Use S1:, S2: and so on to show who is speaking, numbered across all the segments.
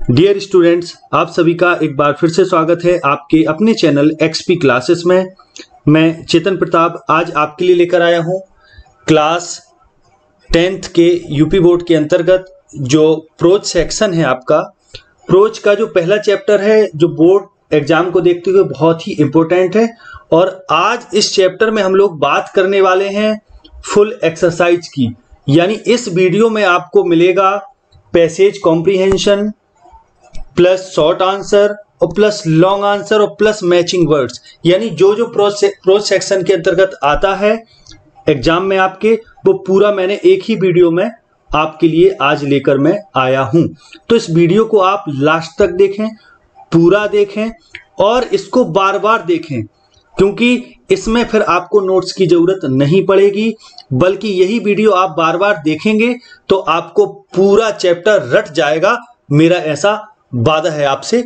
S1: Dear students, आप सभी का एक बार फिर से स्वागत है आपके अपने चैनल एक्सपी क्लासेस में। मैं चेतन प्रताप आज आपके लिए लेकर आया हूं क्लास 10th के यूपी बोर्ड के अंतर्गत जो प्रोज सेक्शन है। आपका प्रोज का जो पहला चैप्टर है जो बोर्ड एग्जाम को देखते हुए बहुत ही इंपॉर्टेंट है, और आज इस चैप्टर में हम लोग बात करने वाले हैं फुल एक्सरसाइज की। यानी इस वीडियो में आपको मिलेगा passage comprehension plus short answer और प्लस लॉन्ग आंसर और प्लस मैचिंग वर्ड्स। यानी जो जो प्रोज सेक्शन के अंतर्गत आता है एग्जाम में आपके, वो पूरा मैंने एक ही वीडियो में आपके लिए आज लेकर मैं आया हूं। तो इस वीडियो को आप लास्ट तक देखें, पूरा देखें और इसको बार बार देखें, क्योंकि इसमें फिर आपको नोट्स की जरूरत नहीं पड़ेगी, बल्कि यही वीडियो आप बार बार देखेंगे तो आपको पूरा चैप्टर रट जाएगा। मेरा ऐसा वादा है आपसे।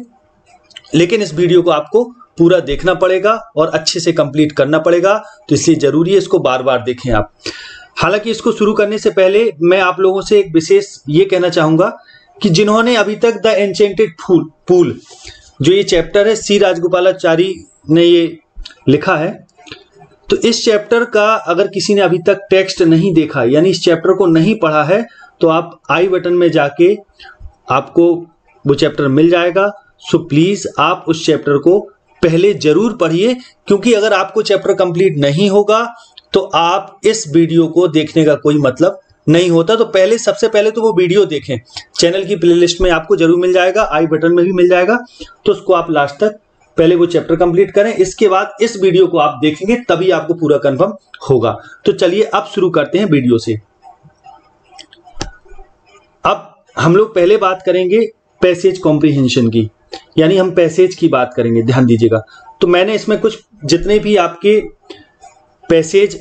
S1: लेकिन इस वीडियो को आपको पूरा देखना पड़ेगा और अच्छे से कंप्लीट करना पड़ेगा, तो इसलिए जरूरी है इसको बार बार देखें आप। हालांकि इसको शुरू करने से पहले मैं आप लोगों से एक विशेष ये कहना चाहूंगा कि जिन्होंने अभी तक द एन्चेंटेड पूल जो ये चैप्टर है, सी राजगोपालाचारी ने ये लिखा है, तो इस चैप्टर का अगर किसी ने अभी तक टेक्स्ट नहीं देखा यानी इस चैप्टर को नहीं पढ़ा है, तो आप आई बटन में जाके आपको वो चैप्टर मिल जाएगा। सो प्लीज आप उस चैप्टर को पहले जरूर पढ़िए, क्योंकि अगर आपको चैप्टर कंप्लीट नहीं होगा तो आप इस वीडियो को देखने का कोई मतलब नहीं होता। तो पहले सबसे पहले तो वो वीडियो देखें, चैनल की प्लेलिस्ट में आपको जरूर मिल जाएगा, आई बटन में भी मिल जाएगा। तो उसको आप लास्ट तक पहले वो चैप्टर कंप्लीट करें, इसके बाद इस वीडियो को आप देखेंगे तभी आपको पूरा कंफर्म होगा। तो चलिए अब शुरू करते हैं वीडियो से। अब हम लोग पहले बात करेंगे पैसेज कॉम्प्रीहेंशन की, यानी हम पैसेज की बात करेंगे, ध्यान दीजिएगा। तो मैंने इसमें कुछ जितने भी आपके पैसेज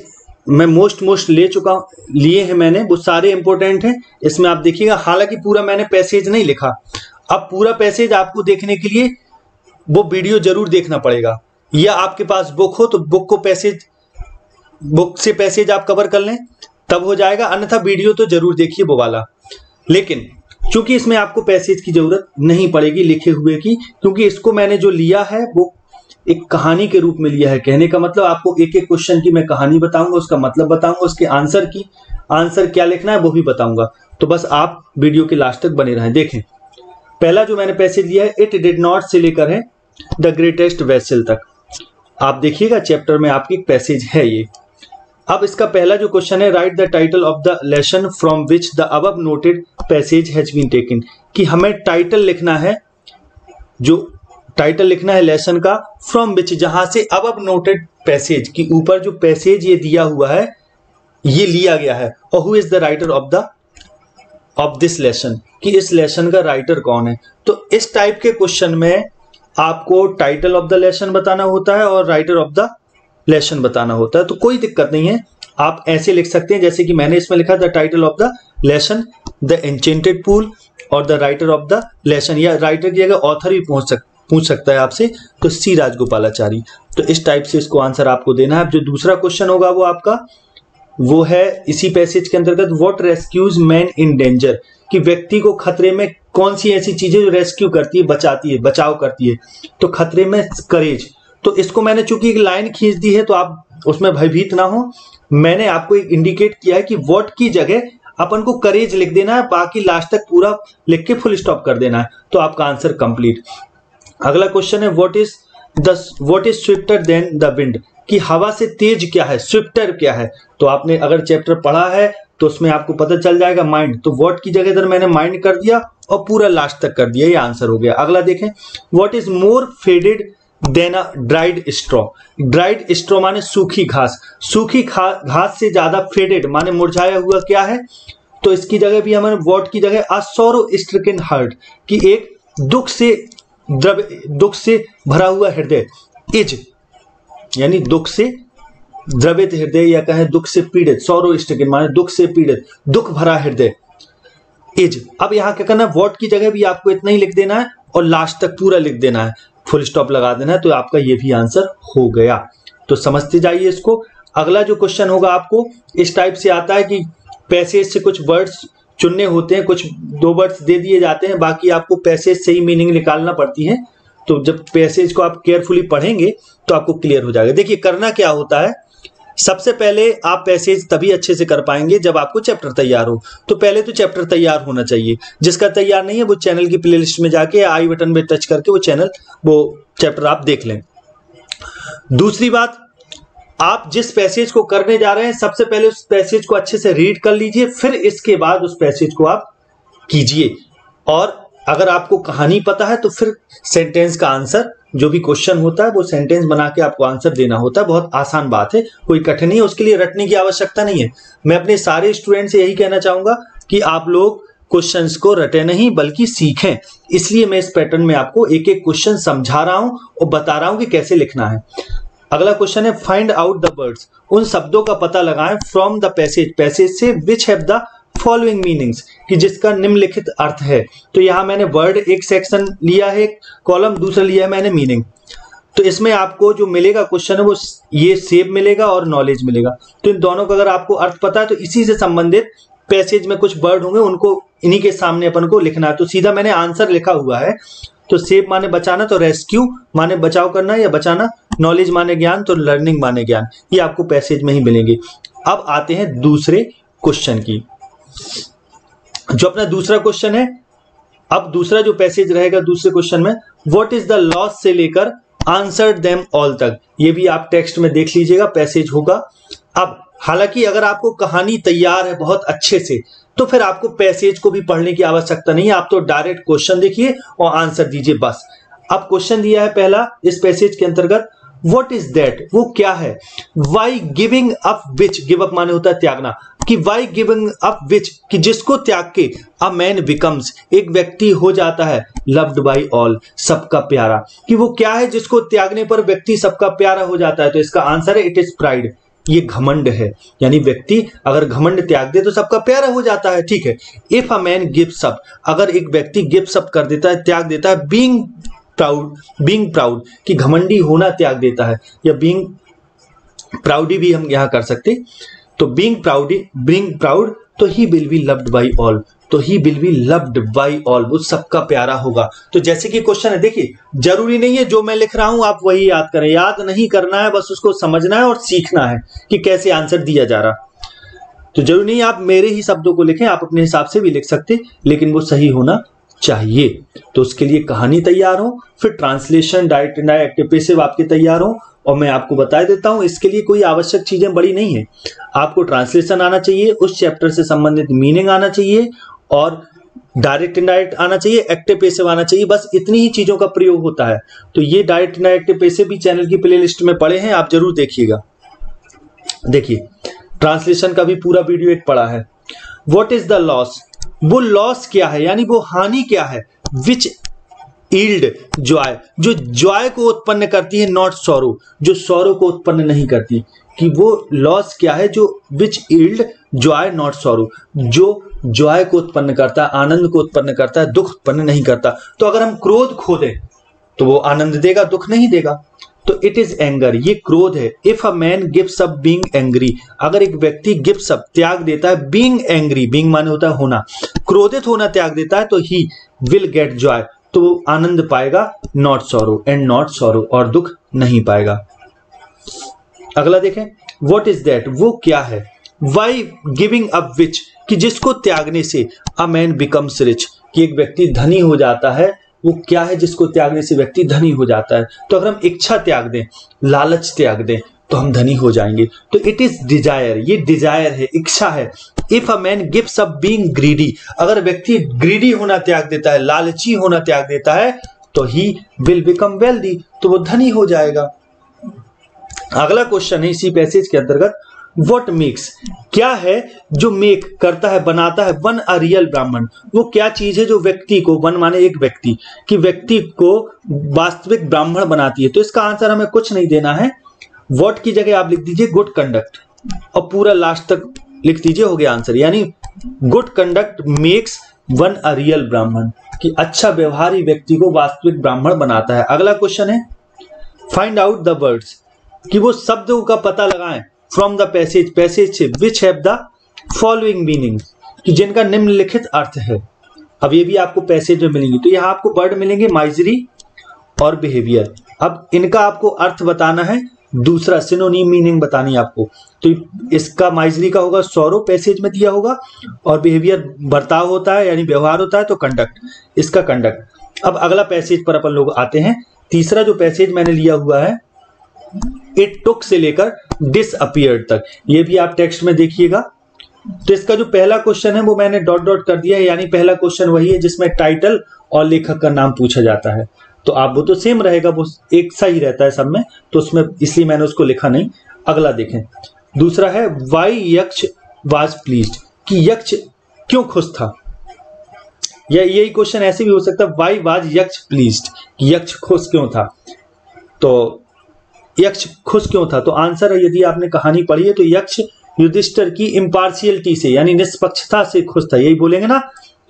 S1: मैं मोस्ट लिए हैं मैंने, वो सारे इंपॉर्टेंट हैं। इसमें आप देखिएगा, हालांकि पूरा मैंने पैसेज नहीं लिखा। अब पूरा पैसेज आपको देखने के लिए वो वीडियो जरूर देखना पड़ेगा, या आपके पास बुक हो तो बुक से पैसेज आप कवर कर लें, तब हो जाएगा, अन्यथा वीडियो तो जरूर देखिए वो वाला। लेकिन चूंकि इसमें आपको पैसेज की जरूरत नहीं पड़ेगी लिखे हुए की, क्योंकि इसको मैंने जो लिया है वो एक कहानी के रूप में लिया है। कहने का मतलब आपको एक एक क्वेश्चन की मैं कहानी बताऊंगा, उसका मतलब बताऊंगा, उसके आंसर क्या लिखना है वो भी बताऊंगा। तो बस आप वीडियो के लास्ट तक बने रहें। देखें, पहला जो मैंने पैसेज लिया है, इट डिड नॉट से लेकर है द ग्रेटेस्ट वेसल तक। आप देखिएगा चैप्टर में आपकी पैसेज है ये। अब इसका पहला जो क्वेश्चन है, write the title of the lesson from which the above noted passage has been taken. कि हमें टाइटल लिखना है, जो टाइटल लिखना है लेसन का, फ्रॉम विच, जहां से अबव नोटेड पैसेज की ऊपर जो पैसेज ये दिया हुआ है ये लिया गया है, और who is the writer of this lesson, कि इस लेसन का राइटर कौन है। तो इस टाइप के क्वेश्चन में आपको टाइटल ऑफ द लेसन बताना होता है और राइटर ऑफ द लेसन बताना होता है। तो कोई दिक्कत नहीं है, आप ऐसे लिख सकते हैं जैसे कि मैंने इसमें लिखा the title of the lesson the enchanted pool और the writer of the lesson, या राइटर की जगह ऑथर भी पूछ सकता है आपसे, तो सी राजगोपालाचारी। तो इस टाइप से इसको आंसर आपको देना है। जो दूसरा क्वेश्चन होगा वो आपका वो है इसी पैसेज के अंतर्गत, what rescues man in danger, कि व्यक्ति को खतरे में कौन सी ऐसी चीजें जो रेस्क्यू करती है, बचाव करती है। तो खतरे में करेज। तो इसको मैंने चूंकि एक लाइन खींच दी है तो आप उसमें भयभीत ना हो। मैंने आपको एक इंडिकेट किया है कि व्हाट की जगह अपन को करेज लिख देना है, बाकी लास्ट तक पूरा लिख के फुल स्टॉप कर देना है, तो आपका आंसर कंप्लीट। अगला क्वेश्चन है, what is swifter than the wind, कि हवा से तेज क्या है, स्विफ्टर क्या है। तो आपने अगर चैप्टर पढ़ा है तो उसमें आपको पता चल जाएगा माइंड। तो व्हाट की जगह इधर मैंने माइंड कर दिया और पूरा लास्ट तक कर दिया, ये आंसर हो गया। अगला देखें, what is more faded than a dried straw. Dried straw माने सूखी घास, सूखी घास से ज्यादा फेडेड माने मुरझाया हुआ क्या है। तो इसकी जगह भी हमारे व्हाट की जगह अ सॉरो स्ट्रिकन हार्ट, कि एक दुख से भरा हुआ हृदय, इज यानी दुख से द्रवित हृदय, या कहें दुख से पीड़ित, सॉरो स्ट्रिकन माने दुख से पीड़ित, दुख भरा हृदय, इज। अब यहां क्या करना है, व्हाट की जगह भी आपको इतना ही लिख देना है और लास्ट तक पूरा लिख देना है, फुल स्टॉप लगा देना है, तो आपका ये भी आंसर हो गया। तो समझते जाइए इसको। अगला जो क्वेश्चन होगा आपको इस टाइप से आता है कि पैसेज से कुछ वर्ड्स चुनने होते हैं, कुछ 2 वर्ड्स दे दिए जाते हैं, बाकी आपको पैसेज से ही मीनिंग निकालना पड़ती है। तो जब पैसेज को आप केयरफुली पढ़ेंगे तो आपको क्लियर हो जाएगा। देखिए करना क्या होता है, सबसे पहले आप पैसेज तभी अच्छे से कर पाएंगे जब आपको चैप्टर तैयार हो। तो पहले तो चैप्टर तैयार होना चाहिए। जिसका तैयार नहीं है वो चैनल की प्लेलिस्ट में जाके आई बटन पे टच करके वो चैप्टर आप देख लें। दूसरी बात, आप जिस पैसेज को करने जा रहे हैं सबसे पहले उस पैसेज को अच्छे से रीड कर लीजिए, फिर इसके बाद उस पैसेज को आप कीजिए। और अगर आपको कहानी पता है तो फिर सेंटेंस का आंसर, जो भी क्वेश्चन होता है वो सेंटेंस बना के आपको आंसर देना होता है। बहुत आसान बात है, कोई कठिन नहीं है, उसके लिए रटने की आवश्यकता नहीं है। मैं अपने सारे स्टूडेंट से यही कहना चाहूंगा कि आप लोग क्वेश्चंस को रटे नहीं बल्कि सीखें। इसलिए मैं इस पैटर्न में आपको एक एक क्वेश्चन समझा रहा हूं और बता रहा हूं कि कैसे लिखना है। अगला क्वेश्चन है फाइंड आउट द वर्ड्स, उन शब्दों का पता लगाएं फ्रॉम द पैसेज से which have the following meanings, कि जिसका निम्नलिखित अर्थ है। तो यहां मैंने वर्ड एक सेक्शन लिया है, कॉलम दूसरा लिया है मैंने मीनिंग। तो इसमें आपको जो मिलेगा क्वेश्चन है वो ये सेव मिलेगा और नॉलेज मिलेगा। तो इन दोनों का अगर आपको अर्थ पता है तो इसी से संबंधित पैसेज में कुछ वर्ड होंगे, उनको इन्हीं के सामने अपन को लिखना है। तो सीधा मैंने आंसर लिखा हुआ है। तो सेव माने बचाना, तो रेस्क्यू माने बचाव करना या बचाना, नॉलेज माने ज्ञान, तो लर्निंग माने ज्ञान। ये आपको पैसेज में ही मिलेंगे। अब आते हैं दूसरे क्वेश्चन की, जो अपना दूसरा क्वेश्चन है। अब दूसरा जो पैसेज रहेगा दूसरे क्वेश्चन में, व्हाट इज द लॉस से लेकर आंसर देम ऑल तक, ये भी आप टेक्स्ट में देख लीजिएगा, पैसेज होगा। अब हालांकि अगर आपको कहानी तैयार है बहुत अच्छे से तो फिर आपको पैसेज को भी पढ़ने की आवश्यकता नहीं है, आप तो डायरेक्ट क्वेश्चन देखिए और आंसर दीजिए बस। अब क्वेश्चन दिया है पहला इस पैसेज के अंतर्गत, व्हाट इज दैट, वो क्या है, why giving up which, give up माने होता है त्यागना, कि वाई गिविंग अप विच, कि जिसको त्याग के अ मैन बिकम्स, एक व्यक्ति हो जाता है लव्ड बाई ऑल, सबका प्यारा, कि वो क्या है जिसको त्यागने पर व्यक्ति सबका प्यारा हो जाता है। तो इसका आंसर है इट इज प्राइड, ये घमंड है। यानी व्यक्ति अगर घमंड त्याग दे तो सबका प्यारा हो जाता है, ठीक है। If a man gives up, अगर एक व्यक्ति गिव्स अप कर देता है, त्याग देता है, बीइंग प्राउड, कि घमंडी होना त्याग देता है, या बीइंग प्राउडी भी हम यहां कर सकते। तो बीइंग प्राउड, तो he will be loved by all, तो he will be loved by all, वो सबका प्यारा होगा। तो जैसे कि क्वेश्चन है, देखिए जरूरी नहीं है जो मैं लिख रहा हूं आप वही याद करें, याद नहीं करना है, बस उसको समझना है और सीखना है कि कैसे आंसर दिया जा रहा। तो जरूरी नहीं आप मेरे ही शब्दों को लिखें, आप अपने हिसाब से भी लिख सकते, लेकिन वो सही होना चाहिए। तो उसके लिए कहानी तैयार हो, फिर translation, direct indirect, active passive आपके तैयार हो। और मैं आपको बता देता हूं इसके लिए कोई आवश्यक चीजें बड़ी नहीं है। आपको ट्रांसलेशन आना चाहिए, उस चैप्टर से संबंधित मीनिंग आना चाहिए, और डायरेक्ट इनडायरेक्ट आना चाहिए, एक्टिव पैसिव आना चाहिए, बस इतनी ही चीजों का प्रयोग होता है। तो ये डायरेक्ट इनडायरेक्ट पैसिव भी चैनल की प्लेलिस्ट में पड़े हैं, आप जरूर देखिएगा। देखिए ट्रांसलेशन का भी पूरा वीडियो एक पड़ा है। व्हाट इज द लॉस, वो लॉस क्या है, यानी वो हानि क्या है, विच ईल्ड जॉय, जो जॉय को उत्पन्न करती है, नॉट सॉरो, जो सॉरो को उत्पन्न नहीं करती, कि वो लॉस क्या है जो विच ईल्ड जॉय नॉट सॉरो, जो जॉय को उत्पन्न करता है, आनंद को उत्पन्न करता है, दुख उत्पन्न नहीं करता। तो अगर हम क्रोध खो दें तो वो आनंद देगा, दुख नहीं देगा। तो इट इज एंगर, ये क्रोध है। If a man gives up being angry, अगर एक व्यक्ति गिव्स अप त्याग देता है, बीइंग एंग्री, बीइंग माने होता है होना, क्रोधित होना त्याग देता है, तो ही विल गेट जॉय, तो वो आनंद पाएगा, not sorrow, and not sorrow, और दुख नहीं पाएगा। अगला देखें, व्हाट इज दैट, वो क्या है, वाई गिविंग अप विच, कि जिसको त्यागने से अ मैन बिकम्स रिच, कि एक व्यक्ति धनी हो जाता है, वो क्या है जिसको त्यागने से व्यक्ति धनी हो जाता है। तो अगर हम इच्छा त्याग दें, लालच त्याग दें, तो हम धनी हो जाएंगे। तो इट इज डिजायर, ये डिजायर है, इच्छा है। If a man gives up being greedy, अगर व्यक्ति ग्रीडी होना त्याग देता है, लालची होना त्याग देता है, तो ही विल बिकम वेल्दी, तो वो धनी हो जाएगा। अगला क्वेश्चन है इसी पैसेज के अंतर्गत, व्हाट मेक्स, क्या है जो मेक करता है, बनाता है, वन अ रियल ब्राह्मण, वो क्या चीज है जो व्यक्ति को, वन माने एक व्यक्ति, कि व्यक्ति को वास्तविक ब्राह्मण बनाती है। तो इसका आंसर हमें कुछ नहीं देना है, व्हाट की जगह आप लिख दीजिए गुड कंडक्ट, और पूरा लास्ट तक लिख दीजिए, हो गया आंसर। यानी good conduct makes one a real ब्राह्मण, कि अच्छा व्यवहार ही व्यक्ति को वास्तविक ब्राह्मण बनाता है। अगला क्वेश्चन है फाइंड आउट द वर्ड्स, कि वो शब्दों का पता लगाएं फ्रॉम द पैसेज से, which have the following meaning, कि जिनका निम्नलिखित अर्थ है। अब ये भी आपको पैसेज में मिलेंगे। तो यहाँ आपको वर्ड मिलेंगे माइजरी और बिहेवियर। अब इनका आपको अर्थ बताना है, दूसरा सिनोनिम मीनिंग बतानी है आपको। तो इसका माइजरी का होगा सौरो, पैसेज में दिया होगा, और बिहेवियर बर्ताव होता है यानी व्यवहार होता है, तो कंडक्ट, इसका कंडक्ट। अब अगला पैसेज पर अपन लोग आते हैं। तीसरा जो पैसेज मैंने लिया हुआ है इट टुक से लेकर डिसअपीयर्ड तक, ये भी आप टेक्स्ट में देखिएगा। तो इसका जो पहला क्वेश्चन है वो मैंने डॉट डॉट कर दिया है, यानी पहला क्वेश्चन वही है जिसमें टाइटल और लेखक का नाम पूछा जाता है। तो आप वो तो सेम रहेगा, वो एक सा ही रहता है सब में, तो उसमें इसलिए मैंने उसको लिखा नहीं। अगला देखें, दूसरा है वाई यक्ष वाज प्लीज्ड, कि यक्ष क्यों खुश था। या यही क्वेश्चन ऐसे भी हो सकता है, वाई वाज यक्ष प्लीज्ड, यक्ष खुश क्यों था। तो यक्ष खुश क्यों था, तो आंसर है, यदि आपने कहानी पढ़ी है तो यक्ष युधिष्ठिर की इम्पार्शियलिटी से यानी निष्पक्षता से खुश था, यही बोलेंगे ना।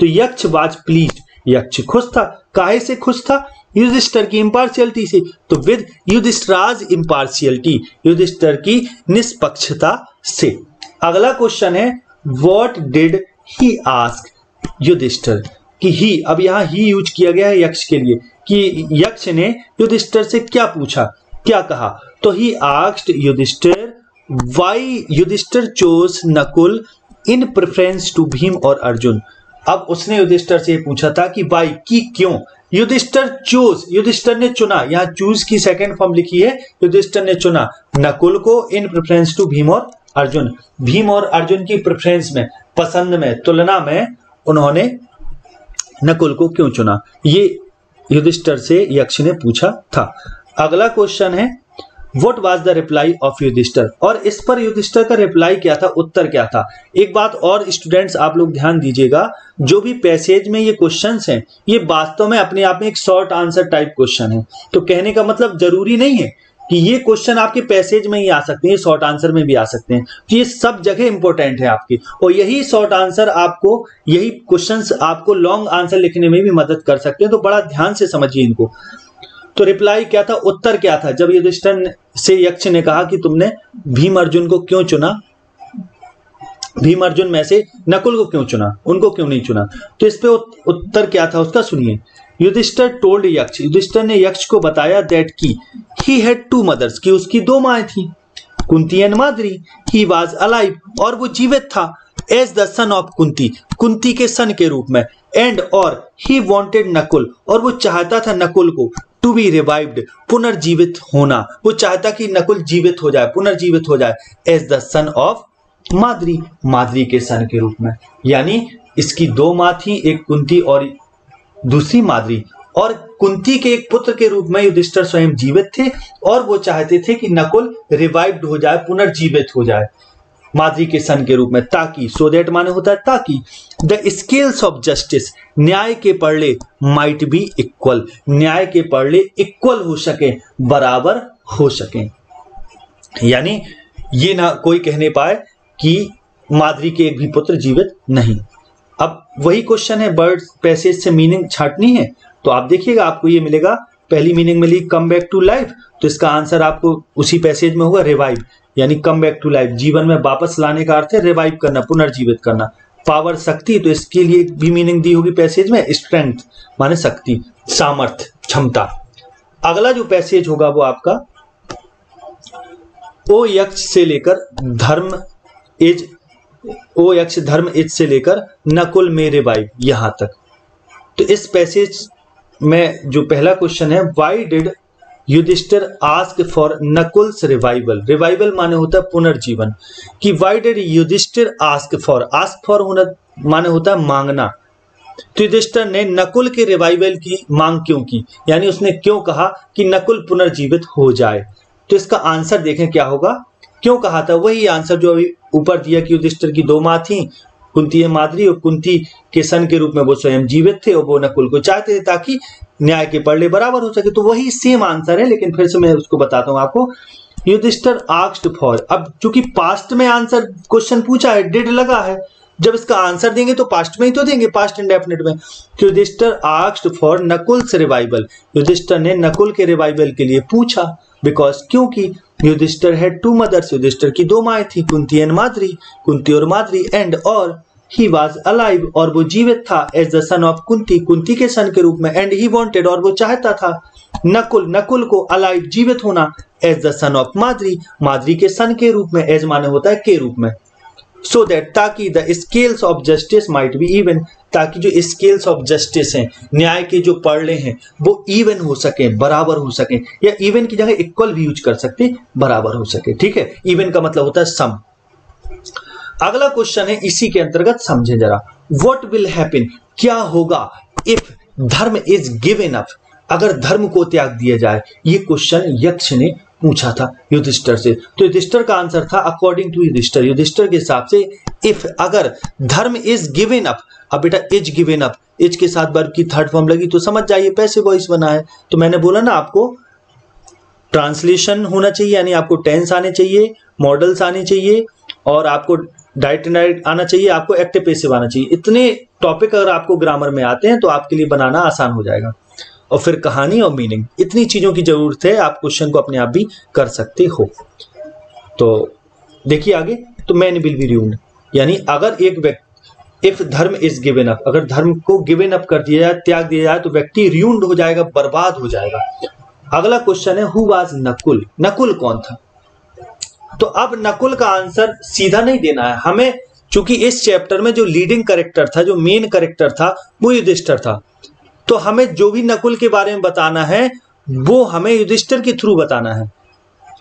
S1: तो यक्ष वाज प्लीज्ड, यक्ष खुश था, काहे से खुश था, युधिष्ठिर की इम्पार्शियलिटी से। तो विद युधिष्ठिराज इम्पार्शियलिटी, युधिष्ठिर की निष्पक्षता से। अगला क्वेश्चन है what did he ask Yudhishthir, कि ही, अब यहाँ ही यूज किया गया है यक्ष के लिए, कि यक्ष ने युधिष्ठिर से क्या पूछा, क्या कहा। तो he asked Yudhishthir why Yudhishthir chose Nakul in preference to Bhim और अर्जुन। अब उसने युधिष्ठिर से पूछा था कि वाई, की क्यों, युधिष्ठिर चूज, युधिष्ठिर ने चुना, यहाँ चूज की सेकंड फॉर्म लिखी है, युधिष्ठिर ने चुना नकुल को इन प्रेफरेंस टू भीम और अर्जुन, भीम और अर्जुन की प्रेफरेंस में, पसंद में, तुलना में उन्होंने नकुल को क्यों चुना, ये युधिष्ठिर से यक्ष ने पूछा था। अगला क्वेश्चन है what was the reply of Yudhishthir, और इस पर युधिष्ठिर का रिप्लाई क्या था, उत्तर क्या था। एक बात और स्टूडेंट्स आप लोग ध्यान दीजिएगा, जो भी पैसेज में ये क्वेश्चंस हैं ये वास्तव में अपने आप में एक शॉर्ट आंसर टाइप क्वेश्चन है। तो कहने का मतलब जरूरी नहीं है कि ये क्वेश्चन आपके पैसेज में ही आ सकते हैं, शॉर्ट आंसर में भी आ सकते हैं। तो ये सब जगह इंपॉर्टेंट है आपकी, और यही शॉर्ट आंसर आपको, यही क्वेश्चंस आपको लॉन्ग आंसर लिखने में भी मदद कर सकते हैं। तो बड़ा ध्यान से समझिए इनको। तो रिप्लाई क्या था, उत्तर क्या था, जब युधिष्ठिर से यक्ष ने कहा कि तुमने भीम अर्जुन को क्यों चुना, भीम अर्जुन में से नकुल को क्यों चुना, उनको क्यों नहीं चुना। तो इस पे उत्तर क्या था उसका सुनिए। युधिष्ठिर टोल्ड यक्ष, युधिष्ठिर ने यक्ष को बताया दैट की ही हैड टू मदर्स, कि उसकी दो माएं थी, Kunti and Madri. He was alive, और वो जीवित था, as the son of Kunti, Kunti के सन के रूप में, एंड और ही वांटेड नकुल, और वो चाहता था नकुल को टू बी रिवाइव्ड, पुनर्जीवित होना, वो चाहता कि नकुल जीवित हो जाए, पुनर्जीवित हो जाए, as the son of Madri, Madri के सन के रूप में। यानी इसकी दो माँ थी, एक कुंती और दूसरी माद्री, और कुंती के एक पुत्र के रूप में युधिष्ठिर स्वयं जीवित थे, और वो चाहते थे कि नकुल रिवाइव्ड हो जाए, पुनर्जीवित हो जाए माद्री के सन के रूप में, ताकि, सो दैट माने होता है ताकि, द स्केल्स ऑफ जस्टिस, न्याय के पड़ले, माइट बी इक्वल, न्याय के पड़ले इक्वल हो सके, बराबर हो सके। यानी ये ना कोई कहने पाए कि माद्री के एक भी पुत्र जीवित नहीं। अब वही क्वेश्चन है, वर्ड पैसेज से मीनिंग छांटनी है, तो आप देखिएगा आपको ये मिलेगा। पहली मीनिंग मिली कम बैक टू लाइफ, तो इसका आंसर आपको उसी पैसेज में होगा रिवाइव, यानी कम बैक टू लाइफ, जीवन में वापस लाने का अर्थ है रिवाइव करना, पुनर्जीवित करना। पावर, शक्ति, तो इसके लिए भी मीनिंग दी होगी पैसेज में, स्ट्रेंथ माने शक्ति, सामर्थ्य, क्षमता। अगला जो पैसेज होगा वो आपका ओ यक्ष से लेकर धर्म इज, ओ यक्ष धर्म इज से लेकर नकुल में रिवाइव, यहां तक। तो इस पैसेज में जो पहला क्वेश्चन है, why did Yudhishthir ask for Nakul's revival, revival माने होता है पुनर्जीवन, कि why did Yudhishthir ask for होना माने होता है मांगना। तो युधिष्ठिर ने नकुल के रिवाइवल की मांग क्यों की, यानी उसने क्यों कहा कि नकुल पुनर्जीवित हो जाए। तो इसका आंसर देखें क्या होगा, क्यों कहा था, वही आंसर जो अभी ऊपर दिया कि युधिष्ठिर की दो माँ थी, कुंती माद्री, और कुंती के सन के रूप में वो स्वयं जीवित थे, और वो नकुल को चाहते थे ताकि न्याय के पड़ले बराबर हो सके। तो वही सेम आंसर है, लेकिन फिर से मैं उसको बताता हूं आपको। युधिष्ठिर आस्क्ड फॉर, अब चूंकि पास्ट में आंसर क्वेश्चन पूछा है, डिड लगा है, जब इसका आंसर देंगे तो पास्ट में ही तो देंगे, पास्ट इंडेफिनिट में। Yudhishthir asked for Nakul's revival, Yudhishthir ने नकुल के रिवाइवल के लिए पूछा, बिकॉज क्योंकि Yudhishthir had two mothers, Yudhishthir की दो माएं थी, कुंती एंड माद्री, कुंती और माद्री, एंड और ही वॉज अलाइव, और वो जीवित था, as the son of Kunti, Kunti के सन के रूप में, एंड ही वॉन्टेड, और वो चाहता था, नकुल, नकुल को, अलाइव, जीवित होना, as the son of Madri, Madri के सन के रूप में, एज माने होता है के रूप में, सो दैट, ताकि the scales of justice might be even, ताकि जो स्केल्स ऑफ जस्टिस हैं, न्याय के जो पड़ले हैं, वो इवन हो सके, बराबर हो सके, या इवन की जगह इक्वल भी यूज कर सकते, बराबर हो सके, ठीक है। इवन का मतलब होता है सम। अगला क्वेश्चन है इसी के अंतर्गत, समझें जरा, व्हाट विल हैपन, क्या होगा, इफ धर्म इज गिवन अप, अगर धर्म को त्याग दिया जाए। ये क्वेश्चन यक्ष ने पूछा था युधिष्ठिर से। तो युधिष्ठिर का आंसर था, अकॉर्डिंग टू युधिष्ठिर, युधिष्ठिर के हिसाब से, इफ, अगर धर्म इज गिवन अप, अब बेटा इज गिवन अप, इज के साथ वर्ब की थर्ड फॉर्म लगी तो समझ जाइए पैसिव वॉइस बना है। तो मैंने बोला ना आपको ट्रांसलेशन होना चाहिए, यानी आपको टेंस आने चाहिए, मॉडल्स आने चाहिए, और आपको डायरेक्ट इनडायरेक्ट आना चाहिए, आपको एक्टिव पैसिव आना चाहिए। इतने टॉपिक अगर आपको ग्रामर में आते हैं तो आपके लिए बनाना आसान हो जाएगा। और फिर कहानी और मीनिंग, इतनी चीजों की जरूरत है, आप क्वेश्चन को अपने आप भी कर सकते हो। तो देखिए आगे, तो मैन विल बी रूइंड, यानी अगर एक व्यक्ति, इफ धर्म इज गिवन अप, अगर धर्म को गिवन अप कर दिया जाए, त्याग दिया जाए, तो व्यक्ति रूइंड हो जाएगा, बर्बाद हो जाएगा। अगला क्वेश्चन है, हु वाज नकुल, नकुल कौन था। तो अब नकुल का आंसर सीधा नहीं देना है हमें, चूंकि इस चैप्टर में जो लीडिंग कैरेक्टर था, जो मेन कैरेक्टर था, वो युधिष्ठिर था। तो हमें जो भी नकुल के बारे में बताना है वो हमें युधिष्ठिर के थ्रू बताना है,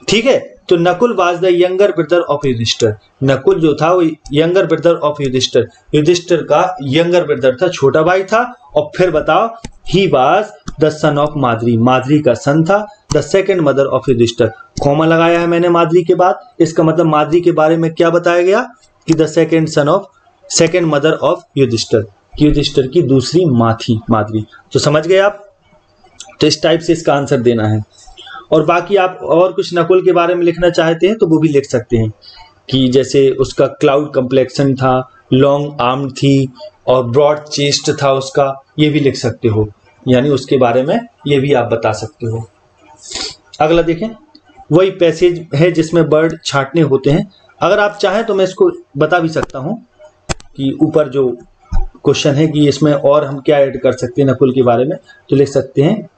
S1: ठीक है। तो Nakul was the younger brother of Yudhishthir, Nakul जो था वो younger brother of Yudhishthir, Yudhishthir का यंगर ब्रदर था, छोटा भाई था। और फिर बताओ, he was the son of Madri, Madri का सन था, the second mother of Yudhishthir, comma लगाया है मैंने माद्री के बाद, इसका मतलब माद्री के बारे में क्या बताया गया कि the second son of, second mother of Yudhishthir, Yudhishthir की दूसरी माँ थी माद्री। तो समझ गए आप। तो इस टाइप से इसका आंसर देना है। और बाकी आप और कुछ नकुल के बारे में लिखना चाहते हैं तो वो भी लिख सकते हैं, कि जैसे उसका क्लाउड कंप्लेक्शन था, लॉन्ग आर्म थी, और ब्रॉड चेस्ट था उसका, ये भी लिख सकते हो, यानी उसके बारे में ये भी आप बता सकते हो। अगला देखें, वही पैसेज है जिसमें वर्ड छांटने होते हैं। अगर आप चाहें तो मैं इसको बता भी सकता हूं कि ऊपर जो क्वेश्चन है कि इसमें और हम क्या ऐड कर सकते हैं नकुल के बारे में, तो लिख सकते हैं,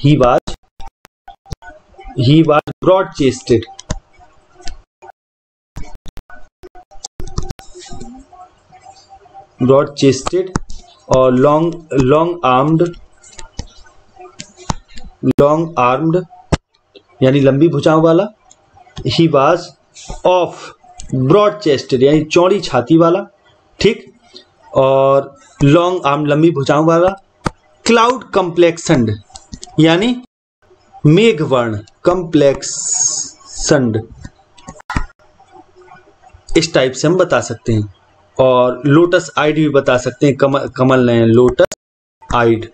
S1: he was broad chested, broad chested, और लॉन्ग आर्म्ड यानी लंबी भुजाओं वाला, he was of broad chested यानी चौड़ी छाती वाला, ठीक, और लॉन्ग आर्म लंबी भुजाओं वाला, क्लाउड कंप्लेक्सन्ड यानी मेघवर्ण, कंप्लेक्सन्ड, इस टाइप से हम बता सकते हैं। और लोटस आइड भी बता सकते हैं, कमल नयन, लोटस आइड,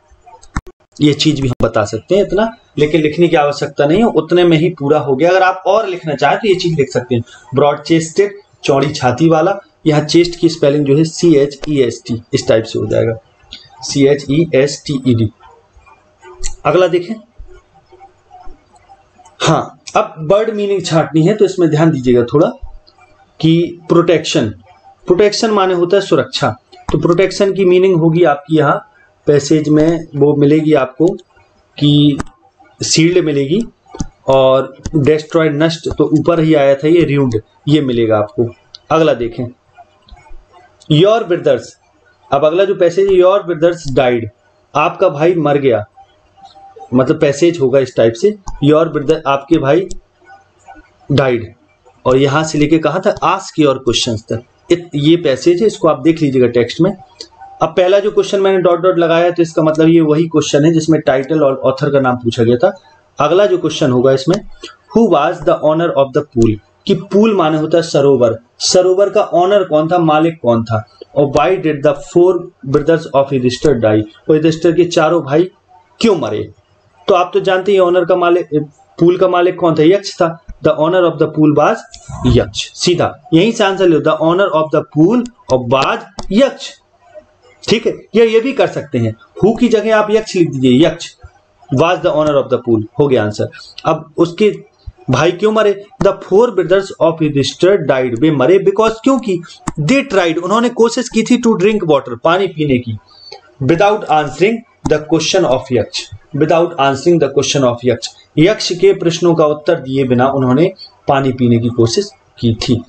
S1: ये चीज भी हम बता सकते हैं। इतना लेकिन लिखने की आवश्यकता नहीं है, उतने में ही पूरा हो गया। अगर आप और लिखना चाहें तो ये चीज लिख सकते हैं, ब्रॉड चेस्टेड, चौड़ी छाती वाला। यहाँ चेस्ट की स्पेलिंग जो है CHEST, इस टाइप से हो जाएगा, CHESTED। अगला देखें, हाँ, अब वर्ड मीनिंग छांटनी है तो इसमें ध्यान दीजिएगा थोड़ा, कि प्रोटेक्शन माने होता है सुरक्षा। तो प्रोटेक्शन की मीनिंग होगी आपकी यहाँ पैसेज में वो मिलेगी आपको कि शील्ड मिलेगी, और डेस्ट्रॉय नष्ट, तो ऊपर ही आया था ये रूइंड, ये मिलेगा आपको। अगला देखें, योर ब्रदर्स, अब अगला जो पैसेज है, योर ब्रदर्स डाइड, आपका भाई मर गया, मतलब पैसेज होगा इस टाइप से, योर ब्रदर, आपके भाई डाइड, और यहां से लेके कहा था आस्क योर क्वेश्चंस तक, ये पैसेज है, इसको आप देख लीजिएगा टेक्स्ट में। अब पहला जो क्वेश्चन मैंने डॉट डॉट लगाया तो इसका मतलब ये वही क्वेश्चन है जिसमें टाइटल और ऑथर का नाम पूछा गया था। अगला जो क्वेश्चन होगा इसमें, who was the owner of the pool, कि पूल माने होता है सरोवर, सरोवर का ऑनर कौन था, मालिक कौन था। और why did the 4 brothers of Yudhishthir die, और युधिष्ठिर के चारों भाई क्यों मरे। तो आप तो जानते हैं ऑनर का मालिक, पूल का मालिक कौन था, यक्ष था। The owner of the pool was Yaksha, सीधा यहीं से आंसर लो, the owner of the pool और वाज यक्ष, ठीक है। ये भी कर सकते हैं, हु की जगह आप यक्ष लिख दीजिए, Yaksha was the owner of the pool, हो गया आंसर। अब उसके भाई क्यों मरे? The 4 brothers of Yudhishthira died, वे मरे बिकॉज, क्योंकि दे ट्राइड, उन्होंने कोशिश की थी, टू ड्रिंक वाटर, पानी पीने की, without answering the question of Yaksha, without answering the question of Yaksha, Yaksha के प्रश्नों का उत्तर दिए बिना उन्होंने पानी पीने की कोशिश की थी।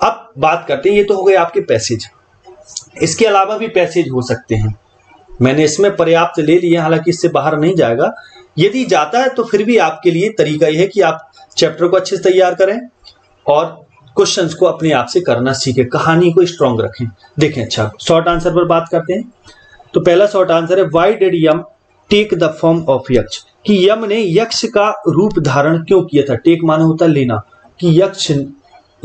S1: अब बात करते हैं, ये तो हो गए आपके पैसेज, इसके अलावा भी पैसेज हो सकते हैं, मैंने इसमें पर्याप्त ले लिए, हालांकि इससे बाहर नहीं जाएगा, यदि जाता है तो फिर भी आपके लिए तरीका यह है कि आप चैप्टर को अच्छे से तैयार करें और क्वेश्चंस को अपने आप से करना सीखें, कहानी को स्ट्रांग रखें। देखें, अच्छा शॉर्ट आंसर पर बात करते हैं। तो पहला शॉर्ट आंसर है, why did Yama take the form of Yaksha, कि यम ने यक्ष का रूप धारण क्यों किया था। टेक माने होता है लेना, कि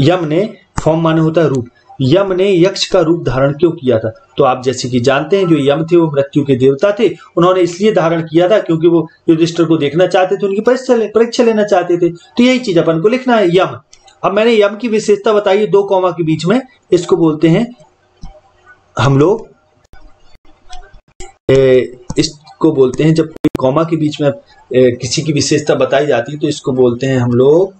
S1: यम ने, फॉर्म माने होता है रूप, यम ने यक्ष का रूप धारण क्यों किया था। तो आप जैसे कि जानते हैं, जो यम थे वो मृत्यु के देवता थे, उन्होंने इसलिए धारण किया था क्योंकि वो युधिष्ठिर को देखना चाहते थे, उनकी परीक्षा लेना चाहते थे। तो यही चीज अपन को लिखना है, यम। अब मैंने यम की विशेषता बताई है 2 कॉमा के बीच में, इसको बोलते हैं हम लोग, इसको बोलते हैं, जब कॉमा के बीच में किसी की विशेषता बताई जाती है तो इसको बोलते हैं हम लोग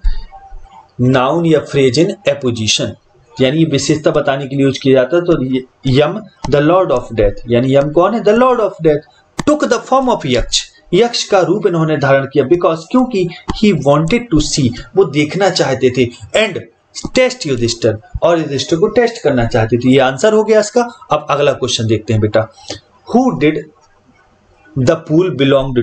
S1: नाउन या फ्रेज इन एपोजिशन, यानी विशेषता बताने के लिए यूज किया जाता है। तो यम द लॉर्ड ऑफ डेथ, यानी यम कौन है? The lord of death. Took the form of Yaksha, यक्ष का रूप इन्होंने धारण किया, बिकॉज, क्योंकि ही वांटेड टू सी, वो देखना चाहते थे, एंड टेस्ट युधिष्ठिर, और युधिष्ठिर को टेस्ट करना चाहते थे। ये आंसर हो गया इसका। अब अगला क्वेश्चन देखते हैं बेटा, who did the pool belong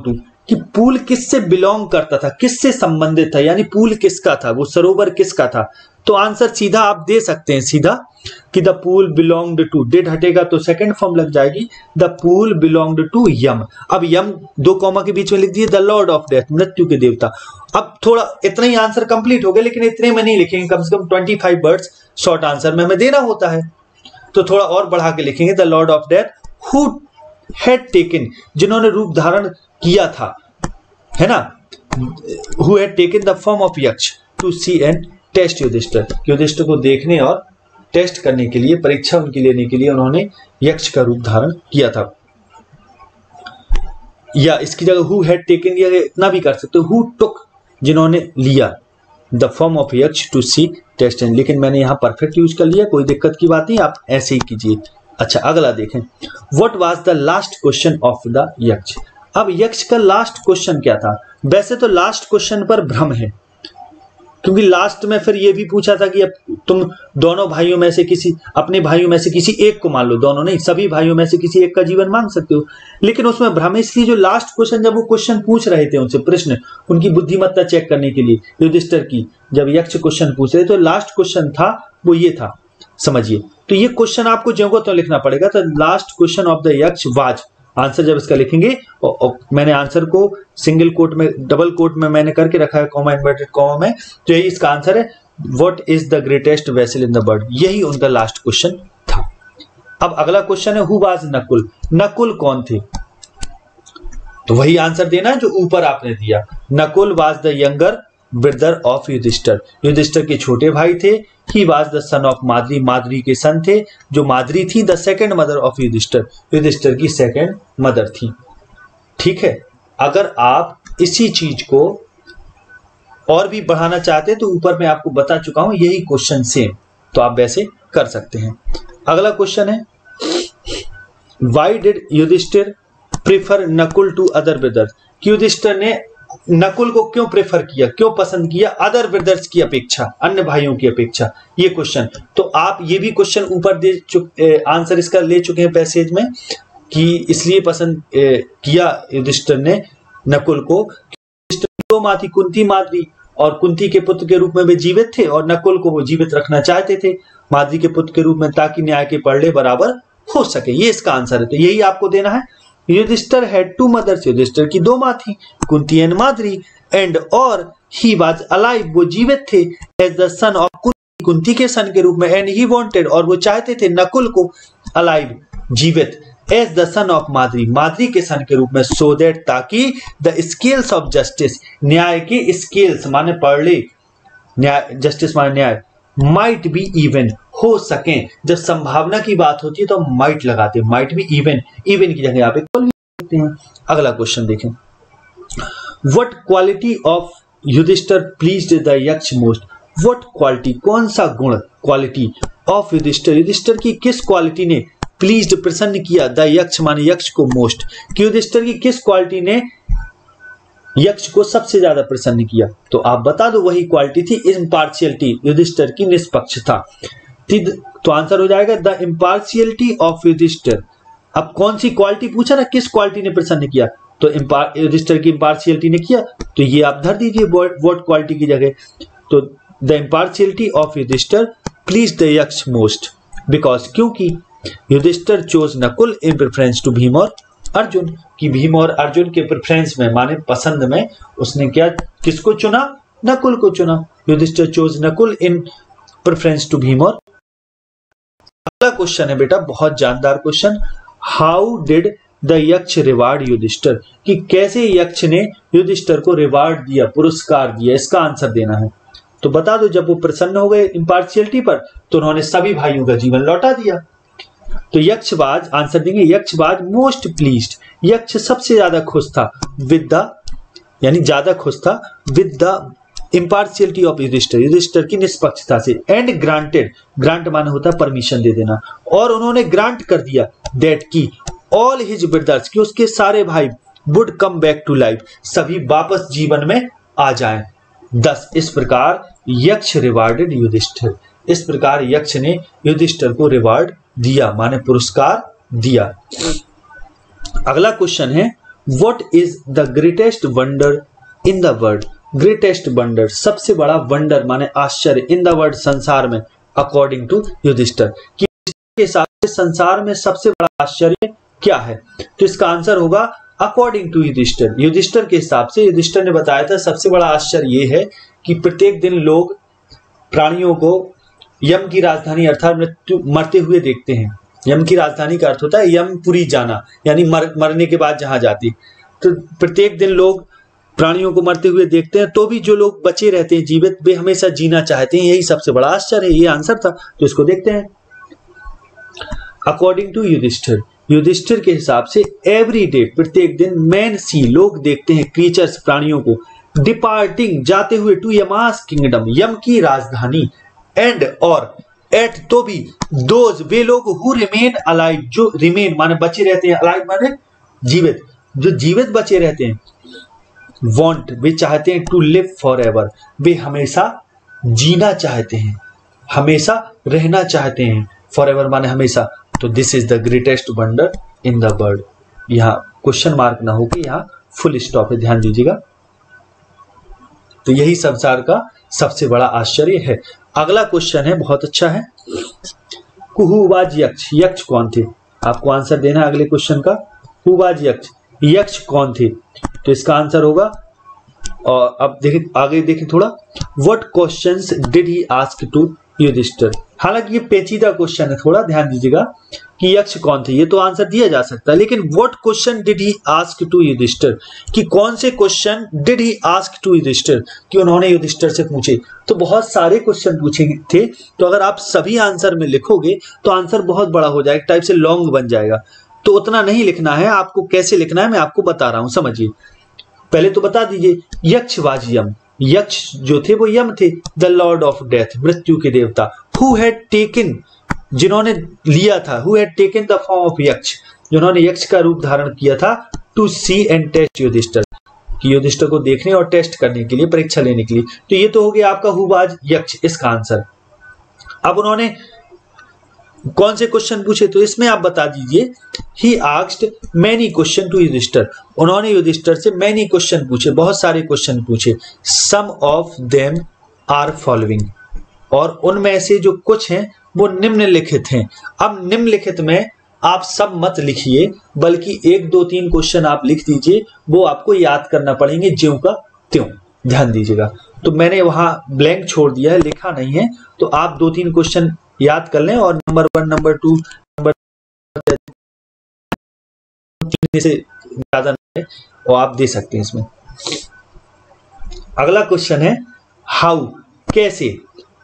S1: to, कि पूल किससे बिलोंग करता था, किससे संबंधित था, यानी पूल किसका था, वो सरोवर किसका था। तो आंसर सीधा आप दे सकते हैं, सीधा कि the pool belonged to, did हटेगा तो सेकंड फॉर्म लग जाएगी, the pool belonged to Yama. अब यम 2 कॉमा के बीच में लिख दिए, द लॉर्ड ऑफ डेथ, मृत्यु के देवता। अब थोड़ा इतना ही आंसर कंप्लीट हो गया, लेकिन इतने में नहीं लिखेंगे, कम से कम 25 वर्ड्स शॉर्ट आंसर में हमें देना होता है, तो थोड़ा और बढ़ा के लिखेंगे, the lord of death who had taken, जिन्होंने रूप धारण किया था, है ना, who had taken the form of Yaksha to see and test Yudhishthira, Yudhishthira को देखने और टेस्ट करने के लिए, परीक्षा उनकी लेने के लिए उन्होंने यक्ष का रूप धारण किया था। या इसकी जगह हु हैड टेकन, या इतना भी कर सकते हो, हु टुक, जिन्होंने लिया the form of Yaksha to C test and, लेकिन मैंने यहां परफेक्ट यूज कर लिया, कोई दिक्कत की बात नहीं, आप ऐसे ही कीजिए। अच्छा अगला देखें, what was the last question of the यक्ष। अब यक्ष का लास्ट क्वेश्चन क्या था? वैसे तो लास्ट क्वेश्चन पर भ्रम है, क्योंकि लास्ट में फिर ये भी पूछा था कि अब तुम दोनों भाइयों में से किसी, अपने भाइयों में से किसी एक को मान लो, दोनों नहीं, सभी भाइयों में से किसी एक का जीवन मांग सकते हो, लेकिन उसमें भ्रम है, इसलिए जो लास्ट क्वेश्चन, जब वो क्वेश्चन पूछ रहे थे उनसे, प्रश्न, उनकी बुद्धिमत्ता चेक करने के लिए युधिष्ठिर की, जब यक्ष क्वेश्चन पूछ रहे तो लास्ट क्वेश्चन था वो ये था, समझिए। तो ये क्वेश्चन आपको जो तो लिखना पड़ेगा, तो लास्ट क्वेश्चन ऑफ द यक्ष वाज, आंसर जब इसका लिखेंगे, और मैंने आंसर को सिंगल कोट में, डबल कोट में मैंने करके रखा है, कॉमा इन्वर्टेड कॉमा में, तो यही इसका आंसर है, what is the greatest vessel in the world, यही उनका लास्ट क्वेश्चन था। अब अगला क्वेश्चन है, हु वाज नकुल, नकुल कौन थे, तो वही आंसर देना है जो ऊपर आपने दिया, Nakul was the younger brother of Yudhishthir, Yudhishthir के छोटे भाई थे, he was the son of Madri, Madri के सन थे, जो माद्री थी the second mother of Yudhishthir, Yudhishthir की सेकंड मदर थी। ठीक है, अगर आप इसी चीज को और भी बढ़ाना चाहते हैं तो ऊपर मैं आपको बता चुका हूं, यही क्वेश्चन सेम, तो आप वैसे कर सकते हैं। अगला क्वेश्चन है, why did Yudhishthir prefer Nakul to other brothers, Yudhishthir ने नकुल को क्यों प्रेफर किया, क्यों पसंद किया अदर ब्रदर्स की अपेक्षा, अन्य भाइयों की अपेक्षा, ये क्वेश्चन। तो आप ये भी क्वेश्चन ऊपर दे चुके, आंसर इसका ले चुके हैं पैसेज में, कि इसलिए पसंद किया युधिष्ठिर ने नकुल को, दो माँ थी, कुंती माद्री, और कुंती के पुत्र के रूप में वे जीवित थे, और नकुल को वो जीवित रखना चाहते थे माद्री के पुत्र के रूप में, ताकि न्याय के पलड़े बराबर हो सके, ये इसका आंसर है। तो यही आपको देना है, युधिष्ठिर हैड 2 मदर्स, युधिष्ठिर की 2 माँ थी, कुंती एंड माद्री, एंड और ही वाज अलाइव, वो जीवित थे, as the son of Kunti, Kunti के सन के रूप में, एंड ही वांटेड, और वो चाहते थे नकुल को अलाइव, जीवित, as the son of Madri, Madri के सन के रूप में, सो दैट, ताकि द स्केल्स ऑफ जस्टिस, न्याय के स्केल्स माने पड़ले, न्याय, जस्टिस माने न्याय, माइट बी इवन, हो सके। जब संभावना की बात होती है तो माइट लगाते हैं, माइट बी इवन, इवन की जगह आप इक्वल भी लिखते हैं। अगला क्वेश्चन देखें, what quality of Yudhishthir pleased the Yaksha most, what quality, कौन सा गुण, क्वालिटी ऑफ युधिष्ठिर, युधिष्ठिर की किस क्वालिटी ने प्लीज्ड प्रसन्न किया, द यक्ष माने यक्ष को, मोस्ट कि युधिष्ठिर की किस क्वालिटी ने यक्ष को सबसे ज्यादा प्रसन्न किया। तो आप बता दो वही क्वालिटी थी इम्पार्शियलिटी, युधिष्ठिर की निष्पक्षता। तो आंसर हो जाएगा द इम्पार्शियलिटी ऑफ युधिष्ठिर। अब कौन सी क्वालिटी पूछा ना, किस क्वालिटी ने प्रसन्न किया, तो युधिष्ठिर की इम्पार्शियलिटी ने किया, तो ये आप धर दीजिए व्हाट क्वालिटी की जगह। तो the impartiality of Yudhishthir pleased the Yaksha most because, क्योंकि Yudhishthir chose Nakul in preference to Bhim और अर्जुन, कि भीम और अर्जुन के प्रेफरेंस में माने पसंद में उसने क्या, किसको चुना, नकुल को चुना। Yudhishthir chose Nakul in preference to Bhim और। अगला क्वेश्चन है बेटा बहुत जानदार question, how did the Yaksha reward Yudhishthir, कि कैसे यक्ष ने युधिष्ठिर को रिवार्ड दिया, पुरस्कार दिया, इसका आंसर देना है। तो बता दो जब वो प्रसन्न हो गए इम्पार्शियलिटी पर तो उन्होंने सभी भाइयों का जीवन लौटा दिया। तो यक्षबाज आंसर देंगे, यक्षबाज मोस्ट प्लीज्ड, यक्ष सबसे ज्यादा खुश था, विद द यानी ज्यादा खुश था, with the impartiality of Yudhishthir, Yudhishthir की निष्पक्षता से, एंड ग्रांटेड, ग्रांट माने होता है परमिशन दे देना, और उन्होंने ग्रांट कर दिया दैट की ऑल हिज ब्रदर्स, कि उसके सारे भाई would come back to life, सभी वापस जीवन में आ जाएं। दस इस प्रकार यक्ष रिवार्डेड युधिष्ठिर, इस प्रकार यक्ष ने युधिष्ठिर को रिवार्ड दिया माने पुरस्कार दिया। अगला क्वेश्चन है what is the greatest wonder in the world, greatest wonder सबसे बड़ा वंडर माने आश्चर्य, इन द वर्ल्ड संसार में, अकॉर्डिंग टू युधिष्ठिर, कि के हिसाब से संसार में सबसे बड़ा आश्चर्य क्या है। तो इसका आंसर होगा अकॉर्डिंग टू युधिष्ठिर, युधिष्ठिर के हिसाब से, युधिष्ठिर ने बताया था सबसे बड़ा आश्चर्य ये है कि प्रत्येक दिन लोग प्राणियों को यम की राजधानी अर्थात मरते हुए देखते हैं। यम की राजधानी का अर्थ होता है यमपुरी जाना, यानी मरने के बाद जहां जाती। तो प्रत्येक दिन लोग प्राणियों को मरते हुए देखते हैं, तो भी जो लोग बचे रहते हैं जीवित, वे हमेशा जीना चाहते हैं, यही सबसे बड़ा आश्चर्य है। ये आंसर था, तो इसको देखते हैं। अकॉर्डिंग टू युधिष्ठिर, युधिष्ठिर के हिसाब से एवरी डे प्रत्येक दिन, मैन सी लोग देखते हैं, क्रीचर्स प्राणियों को, डिपार्टिंग जाते हुए, टू यमास किंगडम यम की राजधानी, एंड और एट तो भी, दोज वे लोग हु रिमेन अलाइव जो रिमेन माने बचे रहते हैं, अलाइव माने जीवित, जो जीवित बचे रहते हैं, वांट वे चाहते हैं, टू लिव फॉर एवर वे हमेशा जीना चाहते हैं, हमेशा रहना चाहते हैं, फॉर एवर माने हमेशा। तो this is the greatest wonder in the world. यहां क्वेश्चन मार्क ना हो कि यहां फुल स्टॉप है, ध्यान दीजिएगा। तो यही संसार का सबसे बड़ा आश्चर्य है। अगला क्वेश्चन है बहुत अच्छा है, हुवाज यक्ष, यक्ष कौन थे, आपको आंसर देना है अगले क्वेश्चन का। हुवाज यक्ष, यक्ष कौन थे, तो इसका आंसर होगा, और अब देखें आगे देखें थोड़ा, what questions did he ask to Yudhishthira. हालांकि ये पेचीदा क्वेश्चन है, थोड़ा ध्यान दीजिएगा कि यक्ष कौन थे, ये तो आंसर दिया जा सकता है, लेकिन what question did he ask to Yudhishthira, कि कौन से question did he ask to Yudhishthira, कि उन्होंने युधिष्ठिर से पूछे। तो बहुत सारे क्वेश्चन पूछे थे, तो अगर आप सभी आंसर में लिखोगे तो आंसर बहुत बड़ा हो जाएगा, टाइप से लॉन्ग बन जाएगा। तो उतना नहीं लिखना है, आपको कैसे लिखना है मैं आपको बता रहा हूं, समझिए। पहले तो बता दीजिए, यक्षवाज यम, यक्ष जो थे वो यम थे, द लॉर्ड ऑफ डेथ मृत्यु के देवता, हु हैड टेकन जिन्होंने लिया था, who had taken the form of Yaksha जिन्होंने यक्ष का रूप धारण किया था, to see and test Yudhishthira कि युधिष्ठिर को देखने और टेस्ट करने के लिए, परीक्षा लेने के लिए। तो ये तो हो गया आपका हुवाज यक्ष, इसका आंसर। अब उन्होंने कौन से क्वेश्चन पूछे, तो इसमें आप बता दीजिए, he asked many question to Yudhishthira, उन्होंने युधिष्ठिर से मैनी क्वेश्चन पूछे, बहुत सारे क्वेश्चन पूछे, सम ऑफ देम आर फॉलोइंग, और उनमें से जो कुछ हैं वो निम्नलिखित हैं। अब निम्नलिखित में आप सब मत लिखिए, बल्कि 1 2 3 क्वेश्चन आप लिख दीजिए, वो आपको याद करना पड़ेंगे ज्यों का त्यों, ध्यान दीजिएगा। तो मैंने वहां ब्लैंक छोड़ दिया है, लिखा नहीं है, तो आप 2 3 क्वेश्चन याद कर लें, और नंबर 1 नंबर 2 नंबर 3 से ज्यादा नहीं है, और आप दे सकते हैं इसमें। अगला क्वेश्चन है हाउ, कैसे,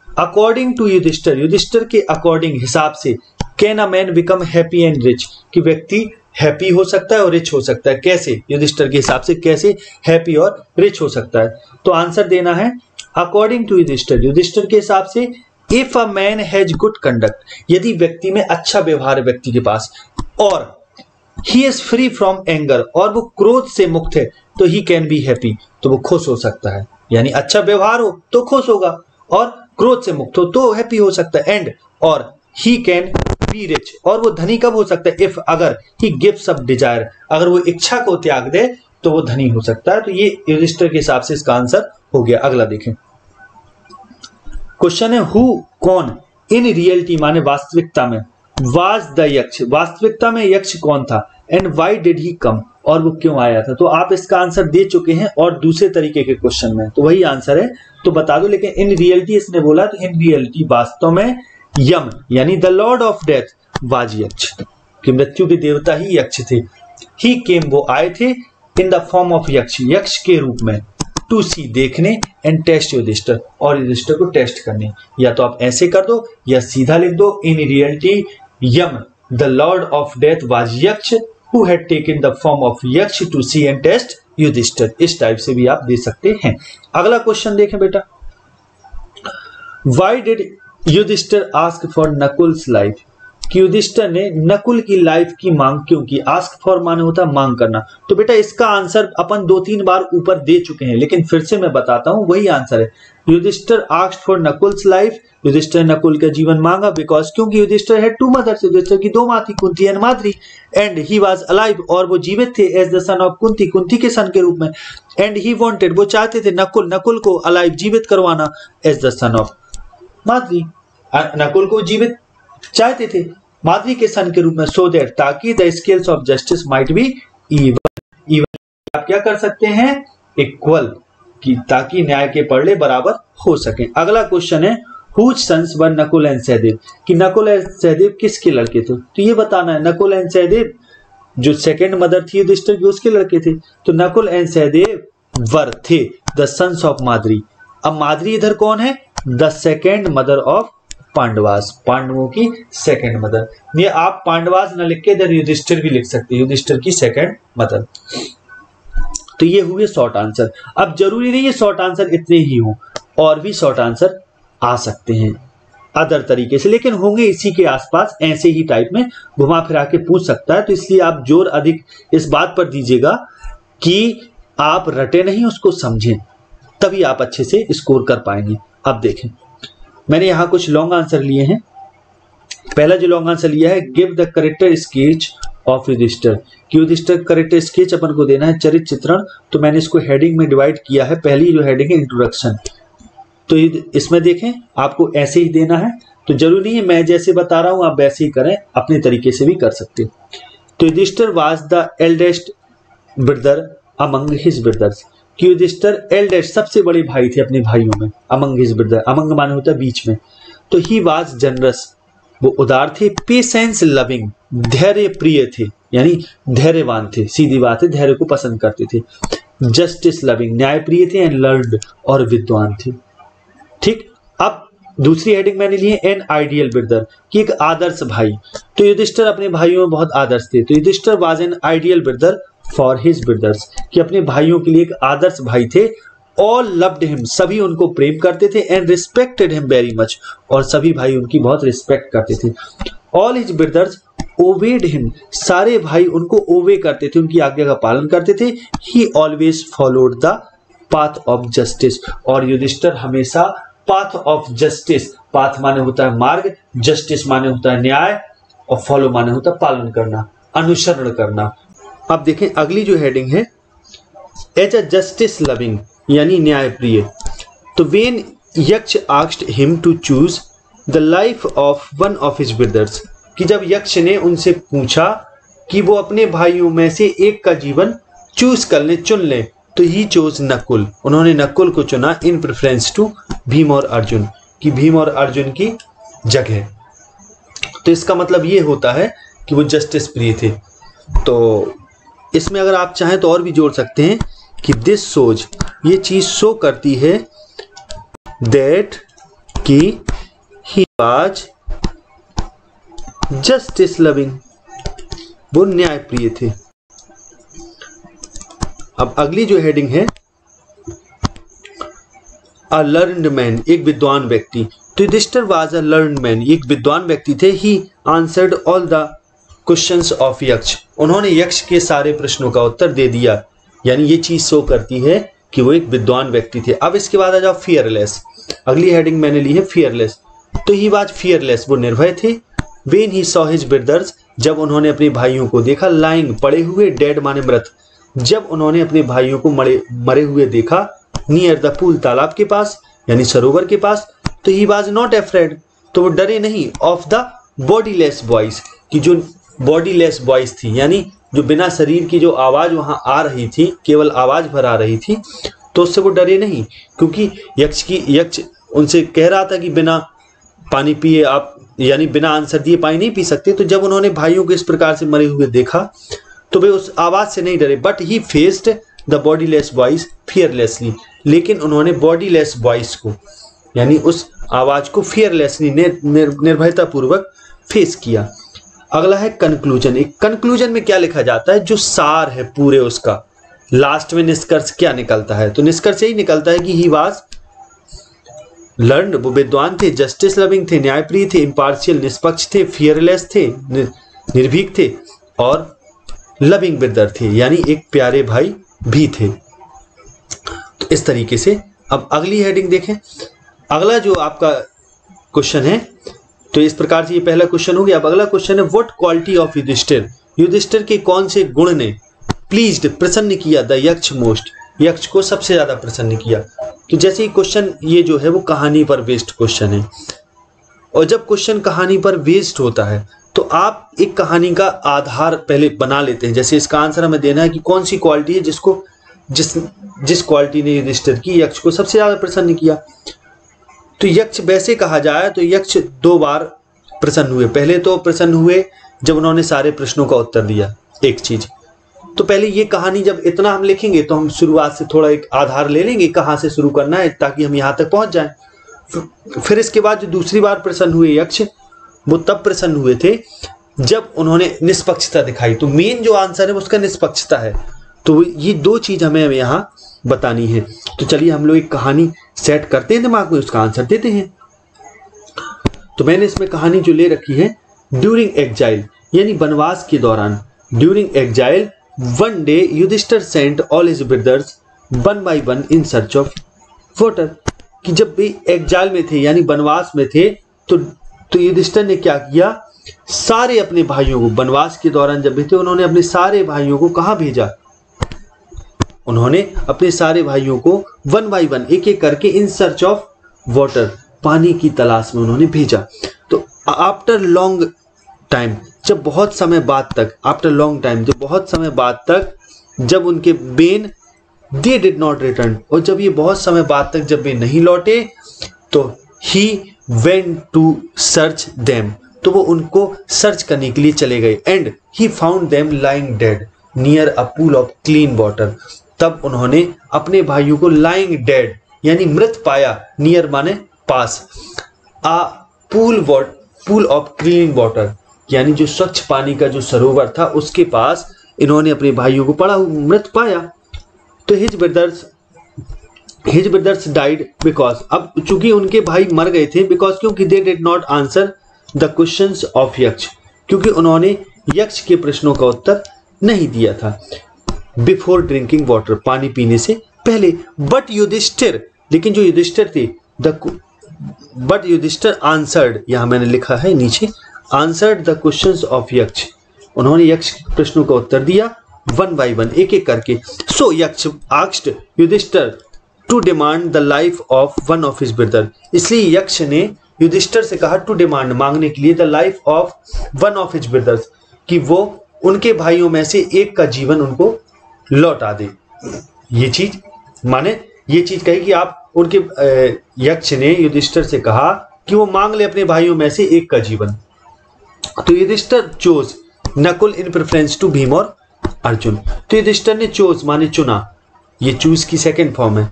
S1: अकॉर्डिंग टू युधिष्ठिर, युधिष्ठिर के अकॉर्डिंग हिसाब से, can a man become happy and rich, कि व्यक्ति हैप्पी हो सकता है और रिच हो सकता है। कैसे? युधिष्ठिर के हिसाब से कैसे हैप्पी और रिच हो सकता है? तो आंसर देना है अकॉर्डिंग टू युधिष्ठिर, युधिष्ठिर के हिसाब से if a man has good conduct, यदि व्यक्ति में अच्छा व्यवहार है व्यक्ति के पास, और he is free from anger, और वो क्रोध से मुक्त है, तो ही कैन बी हैप्पी, तो वो खुश हो सकता है। यानी अच्छा व्यवहार हो तो खुश होगा, और क्रोध से मुक्त हो तो हैप्पी हो सकता है। एंड और ही कैन बी रिच, और वो धनी कब हो सकता है? इफ, अगर ही गिव्स अप डिजायर, अगर वो इच्छा को त्याग दे तो वो धनी हो सकता है। तो ये युधिष्ठिर के हिसाब से इसका आंसर हो गया। अगला देखें, क्वेश्चन है हु, कौन, इन रियलिटी माने वास्तविकता में, वाज द यक्ष, वास्तविकता में यक्ष कौन था, एंड व्हाई डिड ही कम, और वो क्यों आया था। तो आप इसका आंसर दे चुके हैं और दूसरे तरीके के क्वेश्चन में, तो वही आंसर है, तो बता दो। लेकिन इन रियलिटी इसने बोला, तो इन रियलिटी वास्तव में यम यानी the lord of death was यक्ष, कि मृत्यु के देवता ही यक्ष थे। ही केम, वो आए थे, in the form of Yaksha, Yaksha के रूप में, टू सी, देखने, एंड टेस्ट युधिष्ठिर, और युधिष्ठिर को टेस्ट करने। या तो आप ऐसे कर दो या सीधा लिख दो, in reality Yama the lord of death was Yaksha who had taken the form of Yaksha to see and test Yudhishthira. इस टाइप से भी आप दे सकते हैं। अगला क्वेश्चन देखें बेटा, why did Yudhishthir ask for Nakul's life, कि युधिष्ठिर ने नकुल की लाइफ की मांग क्यों की। आस्क फॉर माने होता है मांग करना। तो बेटा इसका आंसर अपन 2-3 बार ऊपर दे चुके हैं, लेकिन फिर से मैं बताता हूं, वही आंसर है। Yudhishthira asked for Nakul's life, Yudhishthira Nakul का जीवन मांगा, बिकॉज क्योंकि युधिष्ठिर हैड 2 मदर्स, युधिष्ठिर की 2 मां थी, Kunti and Madri, and he was alive, और वो जीवित थे, as the son of Kunti, Kunti के सन के रूप में, एंड ही वांटेड, वो चाहते थे, नकुल, नकुल को अलाइव, जीवित करवाना, as the son of Madri, Nakul को जीवित चाहते थे माद्री के सन के रूप में, सो दैट, ताकि the scales of justice might be even, even आप क्या कर सकते हैं, इक्वल, कि ताकि न्याय के पड़े बराबर हो सके। अगला क्वेश्चन है whose sons were Nakul and Sahadev, कि नकुल एंड सहदेव किसके लड़के थे। तो ये बताना है, नकुल एंड सहदेव जो सेकंड मदर थी युधिष्ठिर की, उसके लड़के थे। तो नकुल एंड सहदेव वर थे द सन्स ऑफ माद्री। अब माद्री इधर कौन है? The second mother of Pandavas, पांडवों की सेकंड मदर। ये आप पांडवास न लिख के इधर युधिष्ठिर भी लिख सकते हैं, युधिष्ठिर की सेकंड मदर। तो ये हुए शॉर्ट आंसर। अब जरूरी नहीं है शॉर्ट आंसर इतने ही हो, और भी शॉर्ट आंसर आ सकते हैं अदर तरीके से, लेकिन होंगे इसी के आसपास, ऐसे ही टाइप में घुमा फिरा के पूछ सकता है। तो इसलिए आप जोर अधिक इस बात पर दीजिएगा कि आप रटे नहीं, उसको समझें, तभी आप अच्छे से स्कोर कर पाएंगे। अब देखें, मैंने यहां कुछ लॉन्ग आंसर लिए हैं। पहला जो लॉन्ग आंसर लिया है, give the character sketch of Yudhishthira, कि युधिष्ठिर करेक्टर स्केच अपन को देना है, चरित्र चित्रण। तो मैंने इसको हेडिंग में डिवाइड किया है। पहली जो हेडिंग है इंट्रोडक्शन, तो इसमें देखें आपको ऐसे ही देना है। तो जरूरी नहीं है मैं जैसे बता रहा हूं आप वैसे ही करें, अपने तरीके से भी कर सकते हैं। तो Yudhishthira was the eldest brother among his brothers, कि युधिष्ठिर एल्डेस्ट सबसे बड़े भाई थे अपने भाइयों में, अमंग हिज ब्रदर, अमंग माने होता है बीच में। तो ही वाज जनरस, वो उदार थे, पेशेंस लविंग, धैर्य प्रिय थे, यानी धैर्यवान थे, सीधी बात है, धैर्य को पसंद करते थे। जस्टिस लविंग, न्याय प्रिय थे, एंड लर्नड, और विद्वान थे। ठीक, अब दूसरी हेडिंग मैंने ली है एन आइडियल ब्रदर, कि एक आदर्श भाई। तो युधिष्ठिर अपने भाइयों में बहुत आदर्श थे। तो Yudhishthira was an ideal brother for his brothers, कि अपने भाइयों के लिए एक आदर्श भाई थे। ऑल लव्ड हिम, सभी उनको प्रेम करते थे, and respected him very much, और सभी भाई उनकी बहुत रिस्पेक्ट करते थे। All his brothers obeyed him, सारे भाई उनको ओबे करते थे, उनकी आज्ञा का पालन करते थे। ही always followed the path of justice, और युधिष्ठिर हमेशा पाथ ऑफ जस्टिस, पाथ माने होता है मार्ग, जस्टिस माने होता है न्याय, और फॉलो माने होता है पालन करना, अनुसरण करना। अब देखें अगली जो हेडिंग है, एज अ जस्टिस लविंग, यानी न्याय प्रिय। तो when Yaksha asked him to choose the life of one of his brothers, कि जब यक्ष ने उनसे पूछा कि वो अपने भाइयों में से एक का जीवन चूज कर ले, चुन ले, तो ही चोज नकुल, उन्होंने नकुल को चुना इन प्रेफरेंस टू भीम और अर्जुन, कि भीम और अर्जुन की जगह। तो इसका मतलब ये होता है कि वो जस्टिस प्रिय थे। तो इसमें अगर आप चाहें तो और भी जोड़ सकते हैं कि दिस सोज, ये चीज शो करती है दैट कि ही वाज जस्टिस लविंग, वो न्यायप्रिय थे। अब अगली जो हेडिंग है, अ लर्नड मैन, एक विद्वान व्यक्ति। तो Yudhishthira was a learned man, एक विद्वान व्यक्ति थे। He answered all the questions of Yaksha, उन्होंने यक्ष के सारे प्रश्नों का उत्तर दे दिया। यानी ये चीज शो करती है कि वो एक विद्वान व्यक्ति थे। अब इसके बाद आ जाओ फियरलेस, अगली हेडिंग मैंने ली है फियरलेस। तो ही वाज फियरलेस, वो निर्भय थे। When he saw his brothers, जब उन्होंने अपने भाइयों को देखा। लाइंग, पड़े हुए। डेड माने मृत, जब उन्होंने अपने भाइयों को मरे हुए देखा। नियर द पूल, तालाब के पास यानी सरोवर के पास। तो ही वाज नॉट अफ्रेड, तो वो डरे नहीं। ऑफ द बॉडीलेस बॉयज, की जो बॉडीलेस बॉयज थी, यानी जो बिना शरीर की जो आवाज वहां आ रही थी, केवल आवाज भर आ रही थी, तो उससे वो डरे नहीं। क्योंकि यक्ष उनसे कह रहा था कि बिना पानी पिए आप, यानी बिना आंसर दिए पानी नहीं पी सकते। तो जब उन्होंने भाइयों को इस प्रकार से मरे हुए देखा तो वे उस आवाज से नहीं डरे। But he faced the bodiless boys fearlessly, लेकिन उन्होंने बॉडीलेस बॉयज को, यानी उस आवाज को फियरलेसली, निर्भयता पूर्वक फेस किया। अगला है कंक्लूजन। एक कंक्लूजन में क्या लिखा जाता है, जो सार है पूरे उसका, लास्ट में निष्कर्ष क्या निकलता है। तो निष्कर्ष यही निकलता है कि ही वाज लर्नड, वो विद्वान थे। जस्टिस लविंग थे, न्यायप्रिय थे। इम्पार्शियल, निष्पक्ष थे। फियरलेस थे, निर्भीक थे। और लविंग ब्रदर थे, यानी एक प्यारे भाई भी थे। तो इस तरीके से अब अगली हेडिंग देखें। अगला जो आपका क्वेश्चन है, तो इस प्रकार से ये पहला क्वेश्चन हो गया। अब अगला क्वेश्चन है, what quality of Yudhishthir, Yudhishthir के कौन से गुण ने प्लीज्ड, प्रसन्न किया, द यक्ष मोस्ट, यक्ष को सबसे ज्यादा प्रसन्न किया। तो जैसे ही क्वेश्चन ये जो है वो कहानी पर बेस्ड क्वेश्चन है, और जब क्वेश्चन कहानी पर बेस्ड होता है तो आप एक कहानी का आधार पहले बना लेते हैं। जैसे इसका आंसर हमें देना है कि कौन सी क्वालिटी है जिस क्वालिटी ने युधिष्ठिर की यक्ष को सबसे ज्यादा प्रसन्न किया। तो यक्ष वैसे कहा जाए तो यक्ष 2 बार प्रसन्न हुए। पहले तो प्रसन्न हुए जब उन्होंने सारे प्रश्नों का उत्तर दिया, एक चीज। तो पहले ये कहानी जब इतना हम लिखेंगे तो हम शुरुआत से थोड़ा एक आधार ले लेंगे कहाँ से शुरू करना है, ताकि हम यहाँ तक पहुंच जाएं। फिर इसके बाद जो दूसरी बार प्रसन्न हुए यक्ष, वो तब प्रसन्न हुए थे जब उन्होंने निष्पक्षता दिखाई। तो मेन जो आंसर है उसका निष्पक्षता है। तो ये 2 चीज हमें यहाँ बतानी है। तो चलिए हम लोग एक कहानी सेट करते हैं दिमाग में, उसका आंसर देते हैं। तो मैंने इसमें कहानी जो ले रखी है, ड्यूरिंग एग्जाइल, यानी वनवास के दौरान। During exile one day Yudhishthira sent all his brothers one by one in search of water, कि जब भी एग्जाइल में थे यानी वनवास में थे, तो युधिष्ठिर ने क्या किया, सारे अपने भाइयों को, वनवास के दौरान जब भी थे उन्होंने अपने सारे भाइयों को कहाँ भेजा, उन्होंने अपने सारे भाइयों को वन बाय वन, एक एक करके, इन सर्च ऑफ वाटर, पानी की तलाश में उन्होंने भेजा। तो आफ्टर लॉन्ग टाइम, जब बहुत समय बाद तक, आफ्टर लॉन्ग टाइम, जब बहुत समय बाद तक, जब उनके Ben they did not return, और जब ये बहुत समय बाद तक जब वे नहीं लौटे, तो he went to search them, तो वो उनको सर्च करने के लिए चले गए। And he found them lying dead near a pool of clean water, तब उन्होंने अपने भाइयों को लाइंग डेड यानी मृत पाया, नियर माने पास, आ पूल ऑफ क्लीन वाटर यानी जो स्वच्छ पानी का जो सरोवर था उसके पास इन्होंने अपने भाइयों को पड़ा मृत पाया। तो हिज ब्रदर्स डाइड बिकॉज, अब चूंकि उनके भाई मर गए थे, बिकॉज क्योंकि they did not answer the questions of यक्ष, क्योंकि उन्होंने यक्ष के प्रश्नों का उत्तर नहीं दिया था। बिफोर ड्रिंकिंग वाटर, पानी पीने से पहले। बट युधिष्ठिर, लेकिन जो युधिष्ठिर थे, बट युधिष्ठिर आंसर्ड, यहां मैंने लिखा है नीचे, answered the questions of Yaksha, उन्होंने यक्ष प्रश्नों का उत्तर दिया वन बाय वन, एक एक करके। So Yaksha asked Yudhishthira to demand the life of one of his brother, इसलिए यक्ष ने युधिष्ठिर से कहा टू डिमांड, मांगने के लिए, the life of one of his brothers, कि वो उनके भाइयों में से एक का जीवन उनको लौटा दे। ये चीज माने, ये चीज कही कि आप उनके, यक्ष ने युधिष्ठिर से कहा कि वो मांग ले अपने भाइयों में से एक का जीवन। तो Yudhishthira chose Nakul in preference to Bhim और अर्जुन, तो युधिष्ठिर ने चोज माने चुना, ये चूज की सेकंड फॉर्म है,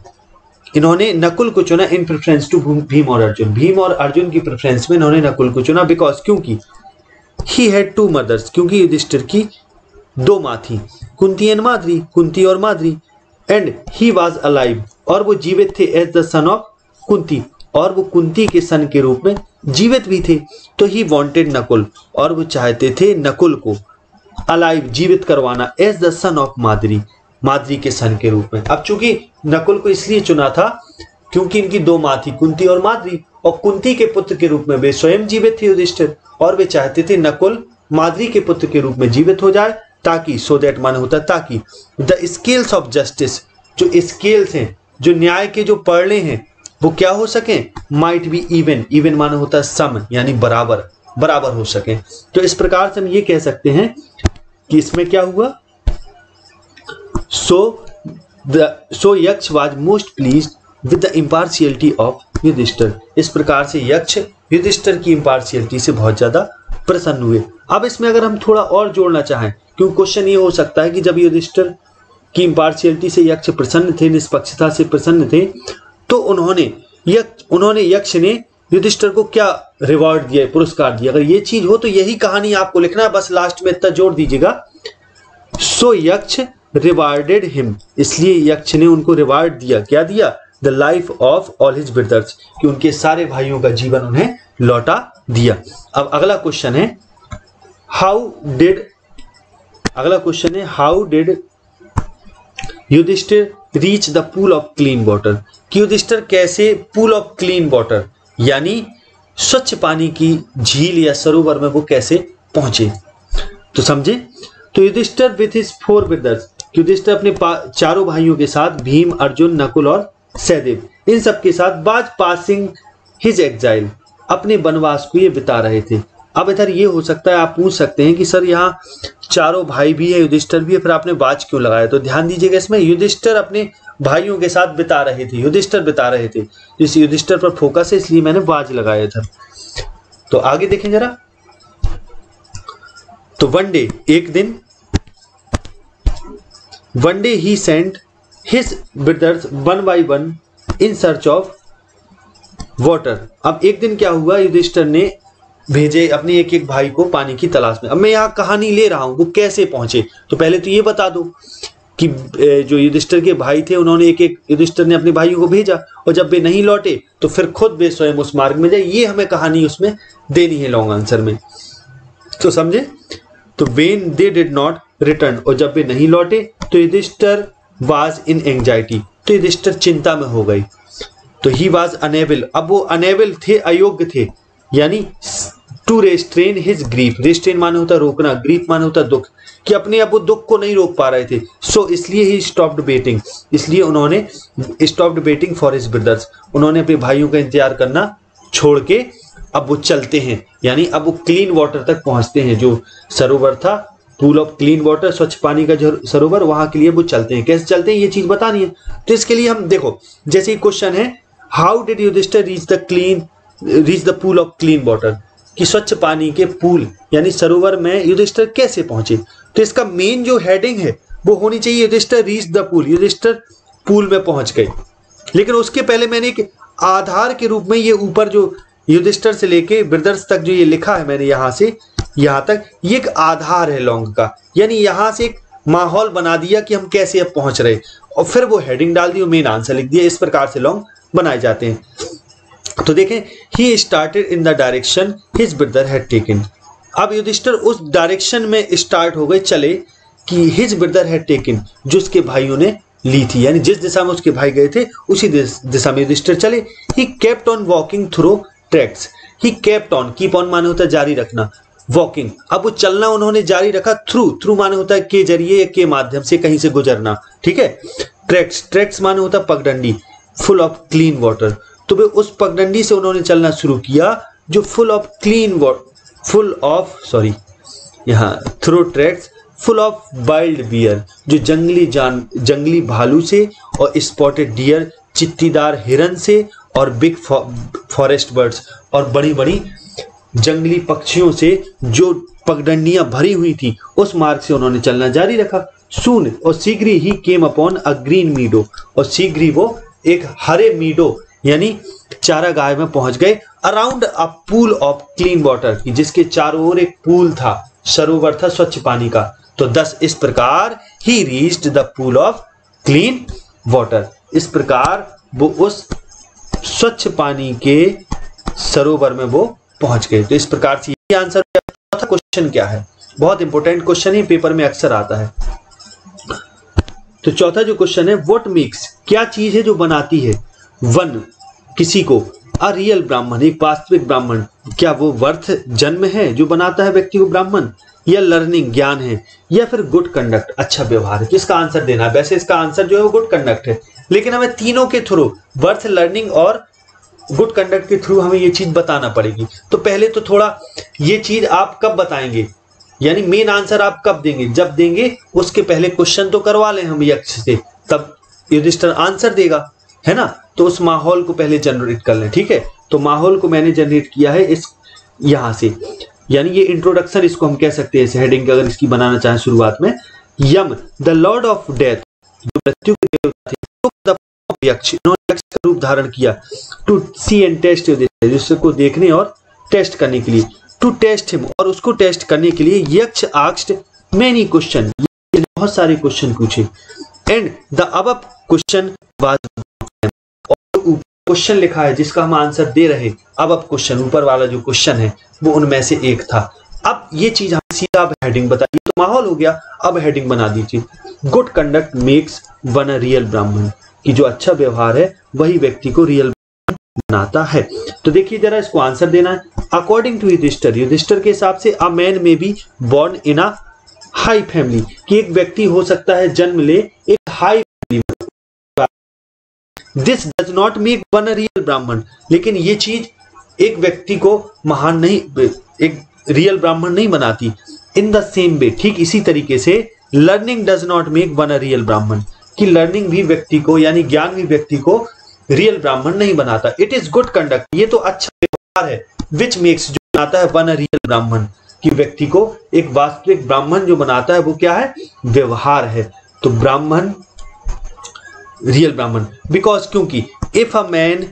S1: इन्होंने नकुल को चुना इन प्रेफरेंस टू भीम और अर्जुन, भीम और अर्जुन की प्रेफरेंस में इन्होंने नकुल को चुना। बिकॉज, क्योंकि ही हैड 2 मदर्स, क्योंकि युधिष्ठिर की 2 माँ थी, कुंती एंड माद्री, कुंती और Madri. And he was alive, और वो जीवित थे, as the son of Kunti, और वो कुंती के सन के रूप में जीवित भी थे। तो ही वॉन्टेड नकुल, और वो चाहते थे नकुल को अलाइव, जीवित करवाना, as the son of Madri, Madri के सन के रूप में। अब चूंकि नकुल को इसलिए चुना था क्योंकि इनकी 2 माँ थी, कुंती और माद्री, और कुंती के पुत्र के रूप में वे स्वयं जीवित थे युधिष्ठिर, और वे चाहते थे नकुल माद्री के पुत्र के रूप में जीवित हो जाए, ताकि सो दैट माने होता ताकि द स्केल्स ऑफ जस्टिस, जो स्केल्स हैं, जो न्याय के जो पड़े हैं, वो क्या हो सके, माइट बी इवन, इवन माने होता सम, यानी बराबर, बराबर हो सके। तो इस प्रकार से हम ये कह सकते हैं कि इसमें क्या हुआ, so Yaksha was most pleased with the impartiality of Yudhishthira. इस प्रकार से यक्ष युधिष्ठिर की इम्पार्शियलिटी से बहुत ज्यादा प्रसन्न हुए। अब इसमें अगर हम थोड़ा और जोड़ना चाहें, क्योंकि क्वेश्चन ये हो सकता है कि जब युधिष्ठिर की इम्पार्शियलिटी से यक्ष प्रसन्न थे, निष्पक्षता से प्रसन्न थे, तो उन्होंने यक्ष ने युधिष्ठिर को क्या रिवॉर्ड दिया, पुरस्कार दिया। अगर ये चीज हो तो यही कहानी आपको लिखना है, बस लास्ट में इतना जोड़ दीजिएगा, सो यक्ष रिवार्डेड हिम, इसलिए यक्ष ने उनको रिवार्ड दिया। क्या दिया, the life of all his brothers, कि उनके सारे भाइयों का जीवन उन्हें लौटा दिया। अब अगला क्वेश्चन है how did Yudhishthira reach the pool of clean water, कि युधिष्ठिर कैसे पूल ऑफ क्लीन वाटर यानी स्वच्छ पानी की झील या सरोवर में वो कैसे पहुंचे। तो समझे, तो Yudhishthira with his 4 brothers, Yudhishthira अपने 4 भाइयों के साथ, भीम, अर्जुन, नकुल और सहदेव, इन सब के साथ, बाज पासिंग हिज एग्जाइल, अपने वनवास को ये बिता रहे थे। अब इधर ये हो सकता है, आप पूछ सकते हैं कि सर यहाँ 4 भाई भी है, युधिष्ठिर भी है, फिर आपने बाज क्यों लगाया। तो ध्यान दीजिएगा, इसमें युधिष्ठिर अपने भाइयों के साथ बिता रहे थे, युधिष्ठिर बिता रहे थे, इस युधिष्ठिर पर फोकस है, इसलिए मैंने बाज लगाया था। तो आगे देखें जरा, तो वन डे, एक दिन, one day he sent his brothers one by one in search of water. अब एक दिन क्या हुआ, युधिष्ठिर ने भेजे अपने एक एक भाई को पानी की तलाश में। अब मैं यहाँ कहानी ले रहा हूं, वो कैसे पहुंचे। तो पहले तो ये बता दो कि जो युधिष्ठिर के भाई थे, उन्होंने एक एक, युधिष्ठिर ने अपने भाइयों को भेजा, और जब वे नहीं लौटे तो फिर खुद वे स्वयं उस मार्ग में जाए। ये हमें कहानी उसमें देनी है लॉन्ग आंसर में, तो समझे। तो when they did not return, और जब वे नहीं लौटे तो युधिष्ठिर वाज इन एंजाइटी, तो युधिष्ठिर चिंता में हो गई। तो ही वाज अनेबल, अब वो अनेबल थे, अयोग्य थे, यानी to restrain his grief, restrain माने होता रोकना, ग्रीफ माने होता दुख, कि अपने अब वो दुख को नहीं रोक पा रहे थे। सो इसलिए ही स्टॉप्ड वेटिंग, इसलिए उन्होंने stopped waiting for his brothers, उन्होंने अपने भाइयों का इंतजार करना छोड़ के अब वो चलते हैं, यानी अब वो क्लीन वाटर तक पहुंचते हैं। जो सरोवर था, पूल ऑफ क्लीन वाटर, स्वच्छ पानी का जो सरोवर, वहां के लिए वो चलते हैं। कैसे चलते हैं ये चीज बतानी है। तो इसके लिए हम देखो, जैसे ही क्वेश्चन है, how did Yudhishthira reach the pool of clean water, कि स्वच्छ पानी के पूल यानी सरोवर में युधिष्ठिर कैसे पहुंचे। तो इसका मेन जो हेडिंग है वो होनी चाहिए Yudhishthira reach the pool, Yudhishthira pool में पहुंच गए। लेकिन उसके पहले मैंने एक आधार के रूप में ये ऊपर जो युधिष्ठिर से लेके ब्रदर्स तक जो ये लिखा है मैंने यहां से यहां तक, ये एक आधार है लॉन्ग का, यानी यहां से एक माहौल बना दिया कि हम कैसे अब पहुंच रहे, और फिर वो हेडिंग डाल दी और मेन आंसर लिख दिया। इस प्रकार से लॉन्ग बनाए जाते हैं। तो देखें, he started in the direction his brother had taken. अब युधिष्ठिर उस डायरेक्शन में स्टार्ट हो गए, चले, कि हिज ब्रदर हैड टेकन, जो उसके भाइयों ने ली थी, यानी जिस दिशा में उसके भाई गए थे उसी दिशा में युधिष्ठिर चले। He kept on walking through tracks, he kept on, keep on माने होता है जारी रखना, वॉकिंग, अब वो चलना उन्होंने जारी रखा, थ्रू माने होता है के जरिए, के माध्यम से, कहीं से गुजरना, ठीक है। ट्रैक्स माने होता है पगडंडी, फुल ऑफ क्लीन वाटर, तो वे उस पगडंडी से उन्होंने चलना शुरू किया जो through tracks full of wild bear, जो जंगली भालू से, और स्पॉटेड डियर, चित्तीदार हिरन से, और बिग फॉरेस्ट बर्ड्स, और बड़ी बड़ी जंगली पक्षियों से जो पगडंडियां भरी हुई थी, उस मार्ग से उन्होंने चलना जारी रखा। सून, और शीघ्र ही केम अपॉन अ ग्रीन मीडो, और शीघ्र ही वो एक हरे मीडो यानी चारागाह में पहुंच गए। Around a pool of clean water, जिसके चारों ओर एक पूल था, सरोवर था स्वच्छ पानी का, तो thus इस प्रकार he reached the pool of clean water, इस प्रकार वो उस स्वच्छ पानी के सरोवर में वो पहुंच गए। तो इस प्रकार से ये आंसर। चौथा क्वेश्चन क्या है, बहुत इंपॉर्टेंट क्वेश्चन है, पेपर में अक्सर आता है। तो चौथा जो क्वेश्चन है, व्हाट मेक्स, क्या चीज है जो बनाती है वन किसी को, अ रियल ब्राह्मण, एक वास्तविक ब्राह्मण, क्या वो वर्थ जन्म है जो बनाता है व्यक्ति को ब्राह्मण, या लर्निंग ज्ञान है, या फिर गुड कंडक्ट अच्छा व्यवहार है। किसका आंसर देना है? वैसे इसका आंसर जो है वो गुड कंडक्ट है, लेकिन हमें तीनों के थ्रू, वर्थ, लर्निंग और गुड कंडक्ट के थ्रू हमें ये चीज बताना पड़ेगी। तो पहले तो थोड़ा ये चीज आप कब बताएंगे, यानी मेन आंसर आप कब देंगे? जब देंगे उसके पहले क्वेश्चन तो करवा लें हम यक्ष से, तब युधिष्ठिर आंसर देगा, है ना। तो उस माहौल को पहले जनरेट कर लें, ठीक है। तो माहौल को मैंने जनरेट किया है इस यहां से, यानी ये इंट्रोडक्शन इसको हम कह सकते हैं, इस हेडिंग अगर इसकी बनाना चाहें शुरुआत में। यम द लॉर्ड ऑफ डेथ, जो मृत्यु के देवता थे, यक्ष, इन्होंने यक्ष का रूप धारण किया, टू सी एंड टेस्ट जिसको देखने और टेस्ट करने के लिए, टू टेस्ट हिम, और उसको टेस्ट करने के लिए यक्ष आस्क्ड मेनी क्वेश्चन, बहुत सारे क्वेश्चन पूछे, and the above question was, question लिखा है जिसका हम आंसर दे रहे, अबव क्वेश्चन, ऊपर वाला जो क्वेश्चन है वो उनमें से एक था। अब ये चीज हम सीधा अब हेडिंग बताइए, तो माहौल हो गया, अब हेडिंग बना दीजिए, good conduct makes one a real ब्राह्मण, कि जो अच्छा व्यवहार है वही व्यक्ति को रियल बनाता है। तो देखिए जरा इसको आंसर देना है। अकॉर्डिंग टू युधिष्ठिर, युधिष्ठिर के हिसाब से अ मैन में be born in a high family, कि एक व्यक्ति हो सकता है जन्म ले एक हाई फैमिली में, this does not make one a real ब्राह्मण, लेकिन ये चीज एक व्यक्ति को महान नहीं, एक रियल ब्राह्मण नहीं बनाती। इन द सेम वे, ठीक इसी तरीके से learning does not make one a real ब्राह्मण, कि लर्निंग भी व्यक्ति को, यानी ज्ञान भी व्यक्ति को रियल ब्राह्मण नहीं बनाता। इट इज गुड कंडक्ट, ये तो अच्छा व्यवहार है, विच मेक्स, जो बनाता है वन अ रियल ब्राह्मण, कि व्यक्ति को एक वास्तविक ब्राह्मण जो बनाता है वो क्या है? व्यवहार है। तो ब्राह्मण, रियल ब्राह्मण, बिकॉज, क्योंकि if a man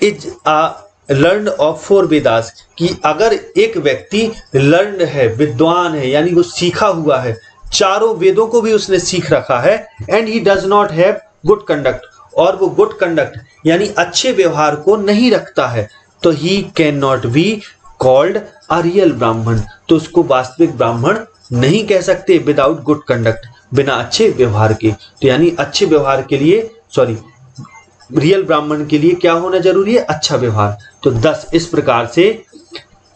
S1: is a learn of 4 Vedas, कि अगर एक व्यक्ति लर्न है, विद्वान है, यानी वो सीखा हुआ है, चारों वेदों को भी उसने सीख रखा है, and he does not have good conduct, और वो गुड कंडक्ट यानी अच्छे व्यवहार को नहीं रखता है, तो he can not be called a real ब्राह्मण, तो उसको वास्तविक ब्राह्मण नहीं कह सकते विदाउट गुड कंडक्ट, बिना अच्छे व्यवहार के। तो यानी अच्छे व्यवहार के लिए, सॉरी, रियल ब्राह्मण के लिए क्या होना जरूरी है? अच्छा व्यवहार। तो 10 इस प्रकार से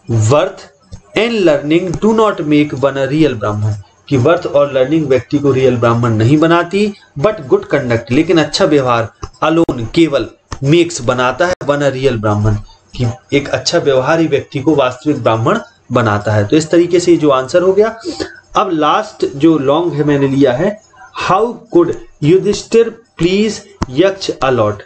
S1: worth and learning do not make one a real ब्राह्मण, कि वर्थ और लर्निंग व्यक्ति को रियल ब्राह्मण नहीं बनाती, बट गुड कंडक्ट, लेकिन अच्छा व्यवहार अलोन, केवल, मेक्स बनाता है वन अ रियल ब्राह्मण, कि एक अच्छा व्यवहार ही व्यक्ति को वास्तविक ब्राह्मण बनाता है। तो इस तरीके से जो आंसर हो गया। अब लास्ट जो लॉन्ग है मैंने लिया है, हाउ कुड युधिष्ठिर प्लीज यक्ष अलॉट,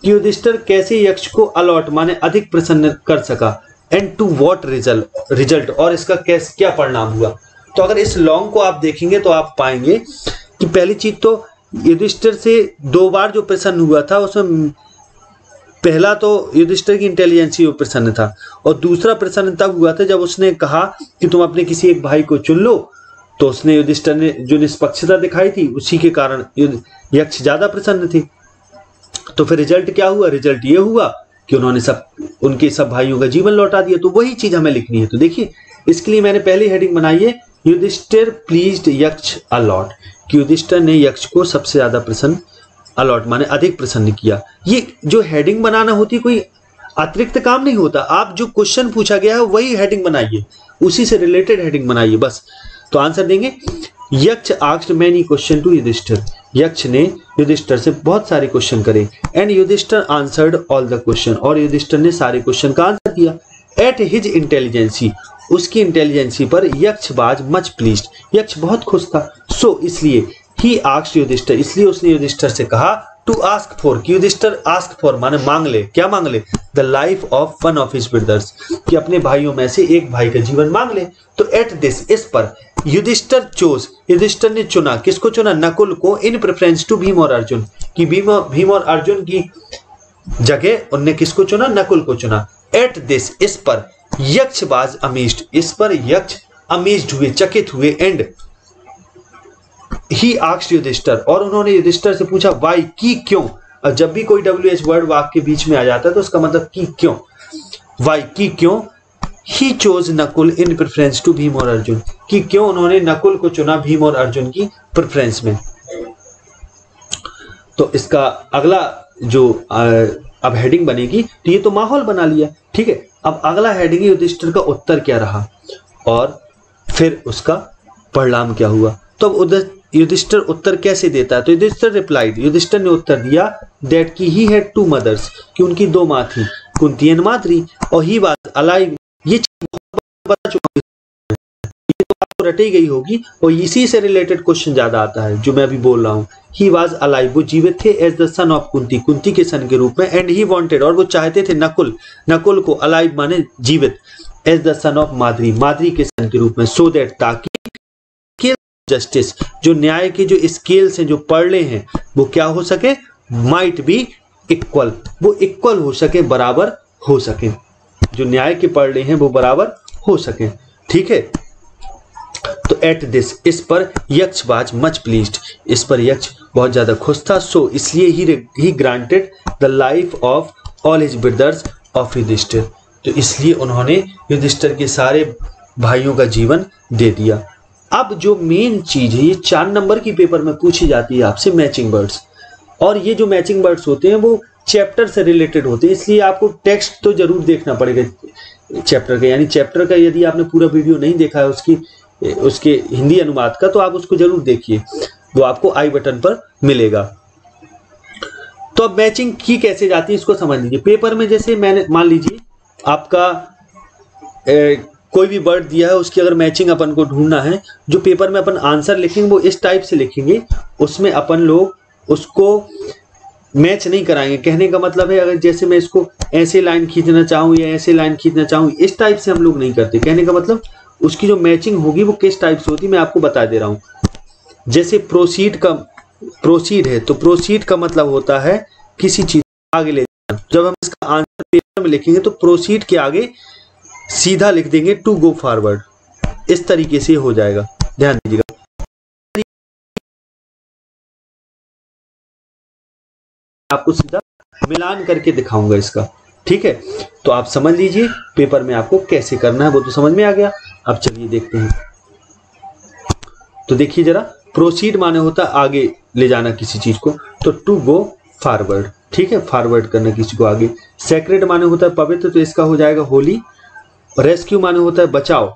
S1: कि युधिष्ठिर कैसे यक्ष को अलॉट माने अधिक प्रसन्न कर सका, एंड टू व्हाट रिजल्ट, और इसका क्या परिणाम हुआ। तो अगर इस लॉन्ग को आप देखेंगे तो आप पाएंगे कि पहली चीज तो युधिष्ठिर से 2 बार जो प्रसन्न हुआ था, उसमें पहला तो युधिष्ठिर की इंटेलिजेंस वो प्रसन्न था, और दूसरा प्रसन्न तब हुआ था जब उसने कहा कि तुम अपने किसी एक भाई को चुन लो, तो उसने युधिष्ठिर ने जो निष्पक्षता दिखाई थी उसी के कारण यक्ष ज्यादा प्रसन्न थे। तो फिर रिजल्ट क्या हुआ? रिजल्ट ये हुआ कि उन्होंने उनके सब भाइयों का जीवन लौटा दिया। तो वही चीज हमें लिखनी है। तो देखिए इसके लिए मैंने पहली हेडिंग बनाई है, युधिष्ठिर प्लीज्ड यक्ष अलॉट, कि युधिष्ठिर ने यक्ष को सबसे ज्यादा प्रसन्न, अलॉट माने अधिक प्रसन्न किया। ये जो हेडिंग बनाना होती कोई अतिरिक्त काम नहीं होता, आप जो क्वेश्चन पूछा गया है वही हेडिंग बनाइए, उसी से रिलेटेड हेडिंग बनाइए बस। तो आंसर देंगे, Yaksha asked many question to Yudhishthira, Yaksha ने युधिष्ठिर से बहुत सारे क्वेश्चन करे, and Yudhishthira answered all the question, और युधिष्ठिर ने सारे क्वेश्चन का आंसर दिया। एट हिज इंटेलिजेंसी, उसकी इंटेलिजेंसी पर यक्ष वाज मच प्लीज्ड, यक्ष बहुत खुश था। सो इसलिए ही आस्क्ड युधिष्ठिर, इसलिए उसने युधिष्ठिर से कहा टू आस्क फॉर, कि युधिष्ठिर आस्क फॉर माने मांग ले, क्या मांग ले? The life of one of his brothers, कि अपने भाइयों में से एक भाई का जीवन मांग ले। तो एट दिस, इस पर युधिष्ठिर चोज, युधिष्ठिर ने चुना, किसको चुना? नकुल को, इन प्रेफरेंस टू भीम और अर्जुन, कि भीम और अर्जुन की जगह उनने किसको चुना? नकुल को चुना। एट दिस, इस पर यक्ष वाज अमेज्ड, इस पर यक्ष अमेज्ड हुए, चकित हुए, एंड ही आस्क्ड युधिष्ठिर, और उन्होंने युधिष्ठिर से पूछा वाई, की क्यों। और जब भी कोई WH वर्ड वाक्य के बीच में आ जाता है तो उसका मतलब की क्यों, वाई की क्यों। He chose Nakul in preference to Bhim और अर्जुन, कि क्यों उन्होंने नकुल को चुना भीम और अर्जुन की प्रेफरेंस में। तो इसका अगला जो अब हेडिंग बनेगी, तो ये तो माहौल बना लिया, ठीक है। अब अगला हेडिंग युधिष्ठिर का उत्तर क्या रहा और फिर उसका परिणाम क्या हुआ। तो अब युधिष्ठिर उत्तर कैसे देता है, तो युधिष्ठिर रिप्लाइड, युधिष्ठिर ने उत्तर दिया दैट की ही हैड 2 मदर्स, कि उनकी 2 माँ थी, कुंती एंड माद्री, और ही वाज अलाइव। ये बता चुका हूं, ये तो आपको रटी गई होगी, और इसी से रिलेटेड क्वेश्चन ज्यादा आता है जो मैं अभी बोल रहा हूँ। ही वाज अलाइव, वो जीवित थे, as the son of Kunti, Kunti के सन के रूप में, एंड ही वांटेड, और वो चाहते थे नकुल, नकुल को, अलाइव माने जीवित, as the son of Madri, Madri के सन के रूप में, सो दैट, ताकि जस्टिस, जो न्याय के जो स्केल्स हैं, जो पड़ले हैं, वो क्या हो सके, माइट बी इक्वल, वो इक्वल हो सके, बराबर हो सके, जो न्याय के पड़ले हैं वो बराबर हो सके, ठीक है। तो एट दिस, इस पर यक्ष वाज मच प्लीज्ड, इस पर यक्ष बहुत ज्यादा खुश था, सो इसलिए he granted the life of all his brothers of Yudhishthira, तो इसलिए उन्होंने युधिष्ठिर के सारे भाइयों का जीवन दे दिया। अब जो मेन चीज है, ये 4 नंबर की पेपर में पूछी जाती है आपसे, मैचिंग वर्ड्स, और ये जो मैचिंग वर्ड्स होते हैं वो चैप्टर से रिलेटेड होते हैं, इसलिए आपको टेक्स्ट तो जरूर देखना पड़ेगा चैप्टर का, यानी चैप्टर का यदि आपने पूरा वीडियो नहीं देखा है उसके हिंदी अनुवाद का, तो आप उसको जरूर देखिए, वो आपको आई बटन पर मिलेगा। तो अब मैचिंग की कैसे जाती है इसको समझ लीजिए। पेपर में जैसे मैंने मान लीजिए आपका कोई भी वर्ड दिया है, उसकी अगर मैचिंग अपन को ढूंढना है, जो पेपर में अपन आंसर लिखेंगे वो इस टाइप से लिखेंगे, उसमें अपन लोग उसको मैच नहीं कराएंगे। कहने का मतलब है, अगर जैसे मैं इसको ऐसे लाइन खींचना चाहूँ या ऐसे लाइन खींचना चाहूँ, इस टाइप से हम लोग नहीं करते। कहने का मतलब उसकी जो मैचिंग होगी वो किस टाइप से होती है मैं आपको बता दे रहा हूँ। जैसे प्रोसीड है, तो प्रोसीड का मतलब होता है किसी चीज आगे ले जाना। जब हम इसका आंसर पेपर में लिखेंगे तो प्रोसीड के आगे सीधा लिख देंगे टू गो फॉरवर्ड, इस तरीके से हो जाएगा, ध्यान दीजिएगा। आपको सीधा मिलान करके दिखाऊंगा इसका, ठीक है। तो आप समझ लीजिए पेपर में आपको कैसे करना है, वो तो समझ में आ गया। अब चलिए देखते हैं। तो देखिए जरा, प्रोसीड माने होता है आगे ले जाना किसी चीज को, तो टू गो फॉरवर्ड, ठीक है, फॉरवर्ड करना किसी को आगे। सेक्रेड माने होता है पवित्र, तो इसका हो जाएगा होली। रेस्क्यू माने होता है बचाओ,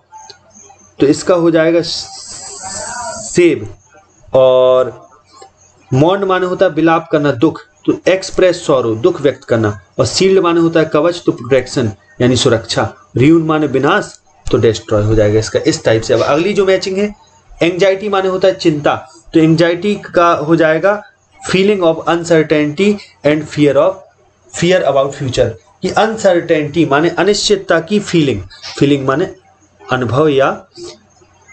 S1: तो इसका हो जाएगा सेव। और मॉन्ड माने होता है विलाप करना, दुख, तो एक्सप्रेस सॉरो, दुख व्यक्त करना। और शील्ड माने होता है कवच, तो प्रोटेक्शन यानी सुरक्षा। र्यून माने विनाश, तो डिस्ट्रॉय हो जाएगा इसका, इस टाइप से। अब अगली जो मैचिंग है, एंजाइटी माने होता है चिंता, तो एंजाइटी का हो जाएगा feeling of uncertainty and fear about future. कि अनसर्टेनिटी माने अनिश्चितता की फीलिंग, फीलिंग माने अनुभव या,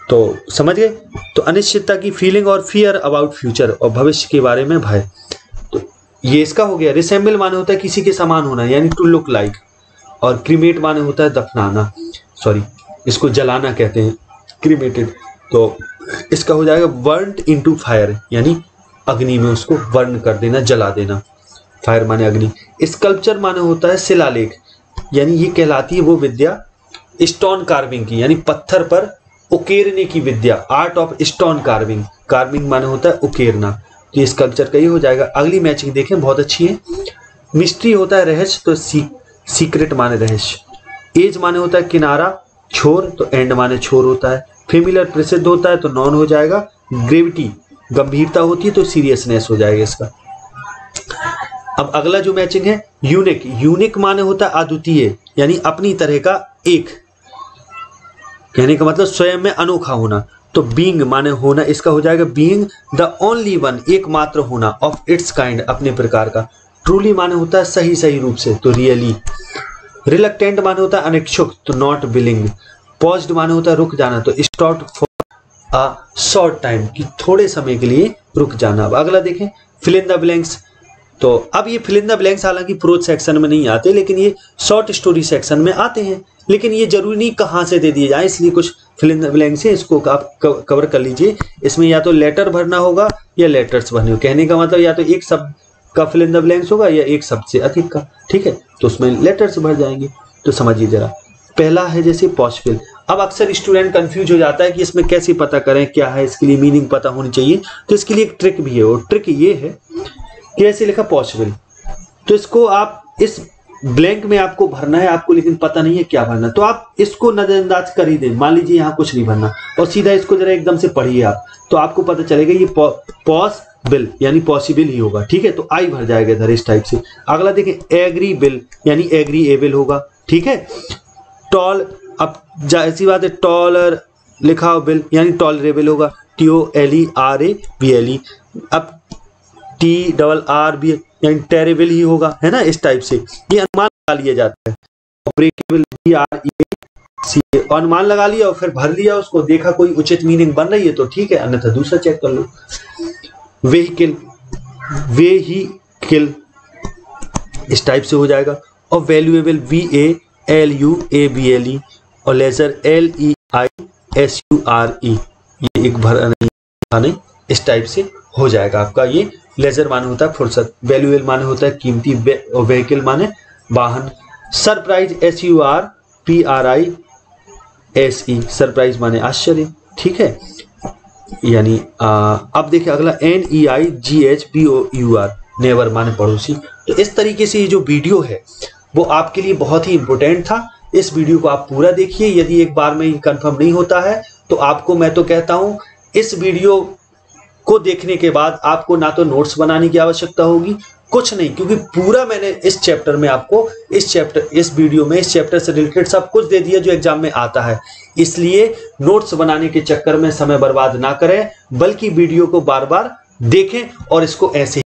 S1: तो समझ गए। तो अनिश्चितता की फीलिंग और फियर अबाउट फ्यूचर, और भविष्य के बारे में भय, तो ये इसका हो गया। रिसेंबल माने होता है किसी के समान होना, यानी टू लुक लाइक। और क्रीमेट माने होता है दफनाना, सॉरी इसको जलाना कहते हैं, क्रीमेटेड। तो इसका हो जाएगा बर्न्ड इनटू फायर, यानी अग्नि में उसको बर्न कर देना, जला देना। फायर माने अग्नि। स्कल्पचर माने होता है शिलालेख, यानी ये कहलाती है वो विद्या स्टोन कार्विंग की, यानी पत्थर पर उकेरने की विद्या, art of stone carving. Carving माने होता है उकेरना, तो ये स्कल्पचर का ही हो जाएगा। अगली मैचिंग देखें, बहुत अच्छी है। मिस्ट्री होता है रहस्य, तो सीक्रेट माने रहस्य। एज माने होता है किनारा, छोर, तो एंड माने छोर होता है। फेमिलियर प्रसिद्ध होता है, तो नॉन हो जाएगा। ग्रेविटी गंभीरता होती है, तो सीरियसनेस हो जाएगा इसका। अब अगला जो मैचिंग है, यूनिक। यूनिक माने होता है अद्वितीय, यानी अपनी तरह का एक, कहने का मतलब स्वयं में अनोखा होना। तो बीइंग माने होना, इसका हो जाएगा बीइंग द ओनली वन, एकमात्र होना, ऑफ इट्स काइंड, अपने प्रकार का। ट्रूली माने होता है सही सही रूप से, तो रियली। रिलक्टेंट माने होता है अनिच्छुक, तो नॉट विलिंग। पॉज्ड माने होता है रुक जाना, तो stop for a short time, कि थोड़े समय के लिए रुक जाना। अब अगला देखें, फिल इन द ब्लैंक्स। तो अब ये फिल इन द ब्लैंक्स हालांकि प्रोज सेक्शन में नहीं आते, लेकिन ये शॉर्ट स्टोरी सेक्शन में आते हैं। लेकिन ये जरूरी नहीं कहाँ से दे दिए जाए, इसलिए कुछ फिल इन द ब्लैंक्स है, इसको आप कवर कर लीजिए। इसमें या तो लेटर भरना होगा या लेटर्स भरने होंगे। कहने का मतलब या तो एक शब्द का फिल इन द ब्लैंक्स होगा या एक शब्द से अधिक का, ठीक है, तो उसमें लेटर्स भर जाएंगे। तो समझिए जरा, पहला है जैसे पॉसिबल। अब अक्सर स्टूडेंट कंफ्यूज हो जाता है कि इसमें कैसे पता करें, क्या है, इसके लिए मीनिंग पता होनी चाहिए। तो इसके लिए एक ट्रिक भी है, और ट्रिक ये है कि ऐसे लिखा पॉसिबल, तो इसको आप इस ब्लैंक में आपको भरना है, आपको लेकिन पता नहीं है क्या भरना, तो आप इसको नजरअंदाज कर ही दें। मान लीजिए यहाँ कुछ नहीं भरना और सीधा इसको जरा एकदम से पढ़िए आप, तो आपको पता चलेगा ये पॉसिबल यानी पॉसिबल ही होगा, ठीक है। तो आई भर जाएगा इधर इस टाइप से। अगला देखें एग्रीबल यानी एग्रीएबल होगा, ठीक है। टॉल, अब ऐसी बात है, टॉलर लिखा हो बिल यानी टॉलरेबल होगा, TOLERABLE। अब TRRB यानी टेरेबल ही होगा, है ना, इस टाइप से ये अनुमान लगा लिया जाता है। ब्रेकेबल BREACA, अनुमान लगा लिया और फिर भर लिया उसको, देखा कोई उचित मीनिंग बन रही है तो ठीक है, अन्यथा दूसरा चेक कर लो। वेहिकल, वेहिकल इस टाइप से हो जाएगा। और वैल्यूएबल VALUABLE और लेजर LEISURE, ये एक भर इस टाइप से हो जाएगा आपका। ये लेजर माने होता है फुर्सत, वैल्यूएबल माने होता है कीमती, और व्हीकल माने वाहन। सरप्राइज SURPRISE, सरप्राइज माने आश्चर्य, ठीक है। यानी अब देखिए अगला NEIGHBOUR, नेवर माने पड़ोसी। तो इस तरीके से ये जो वीडियो है वो आपके लिए बहुत ही इंपॉर्टेंट था। इस वीडियो को आप पूरा देखिए। यदि एक बार में कंफर्म नहीं होता है तो आपको मैं तो कहता हूं इस वीडियो को देखने के बाद आपको ना तो नोट्स बनाने की आवश्यकता होगी, कुछ नहीं, क्योंकि पूरा मैंने इस चैप्टर में आपको इस वीडियो में इस चैप्टर से रिलेटेड सब कुछ दे दिया जो एग्जाम में आता है। इसलिए नोट्स बनाने के चक्कर में समय बर्बाद ना करें, बल्कि वीडियो को बार बार देखें और इसको ऐसे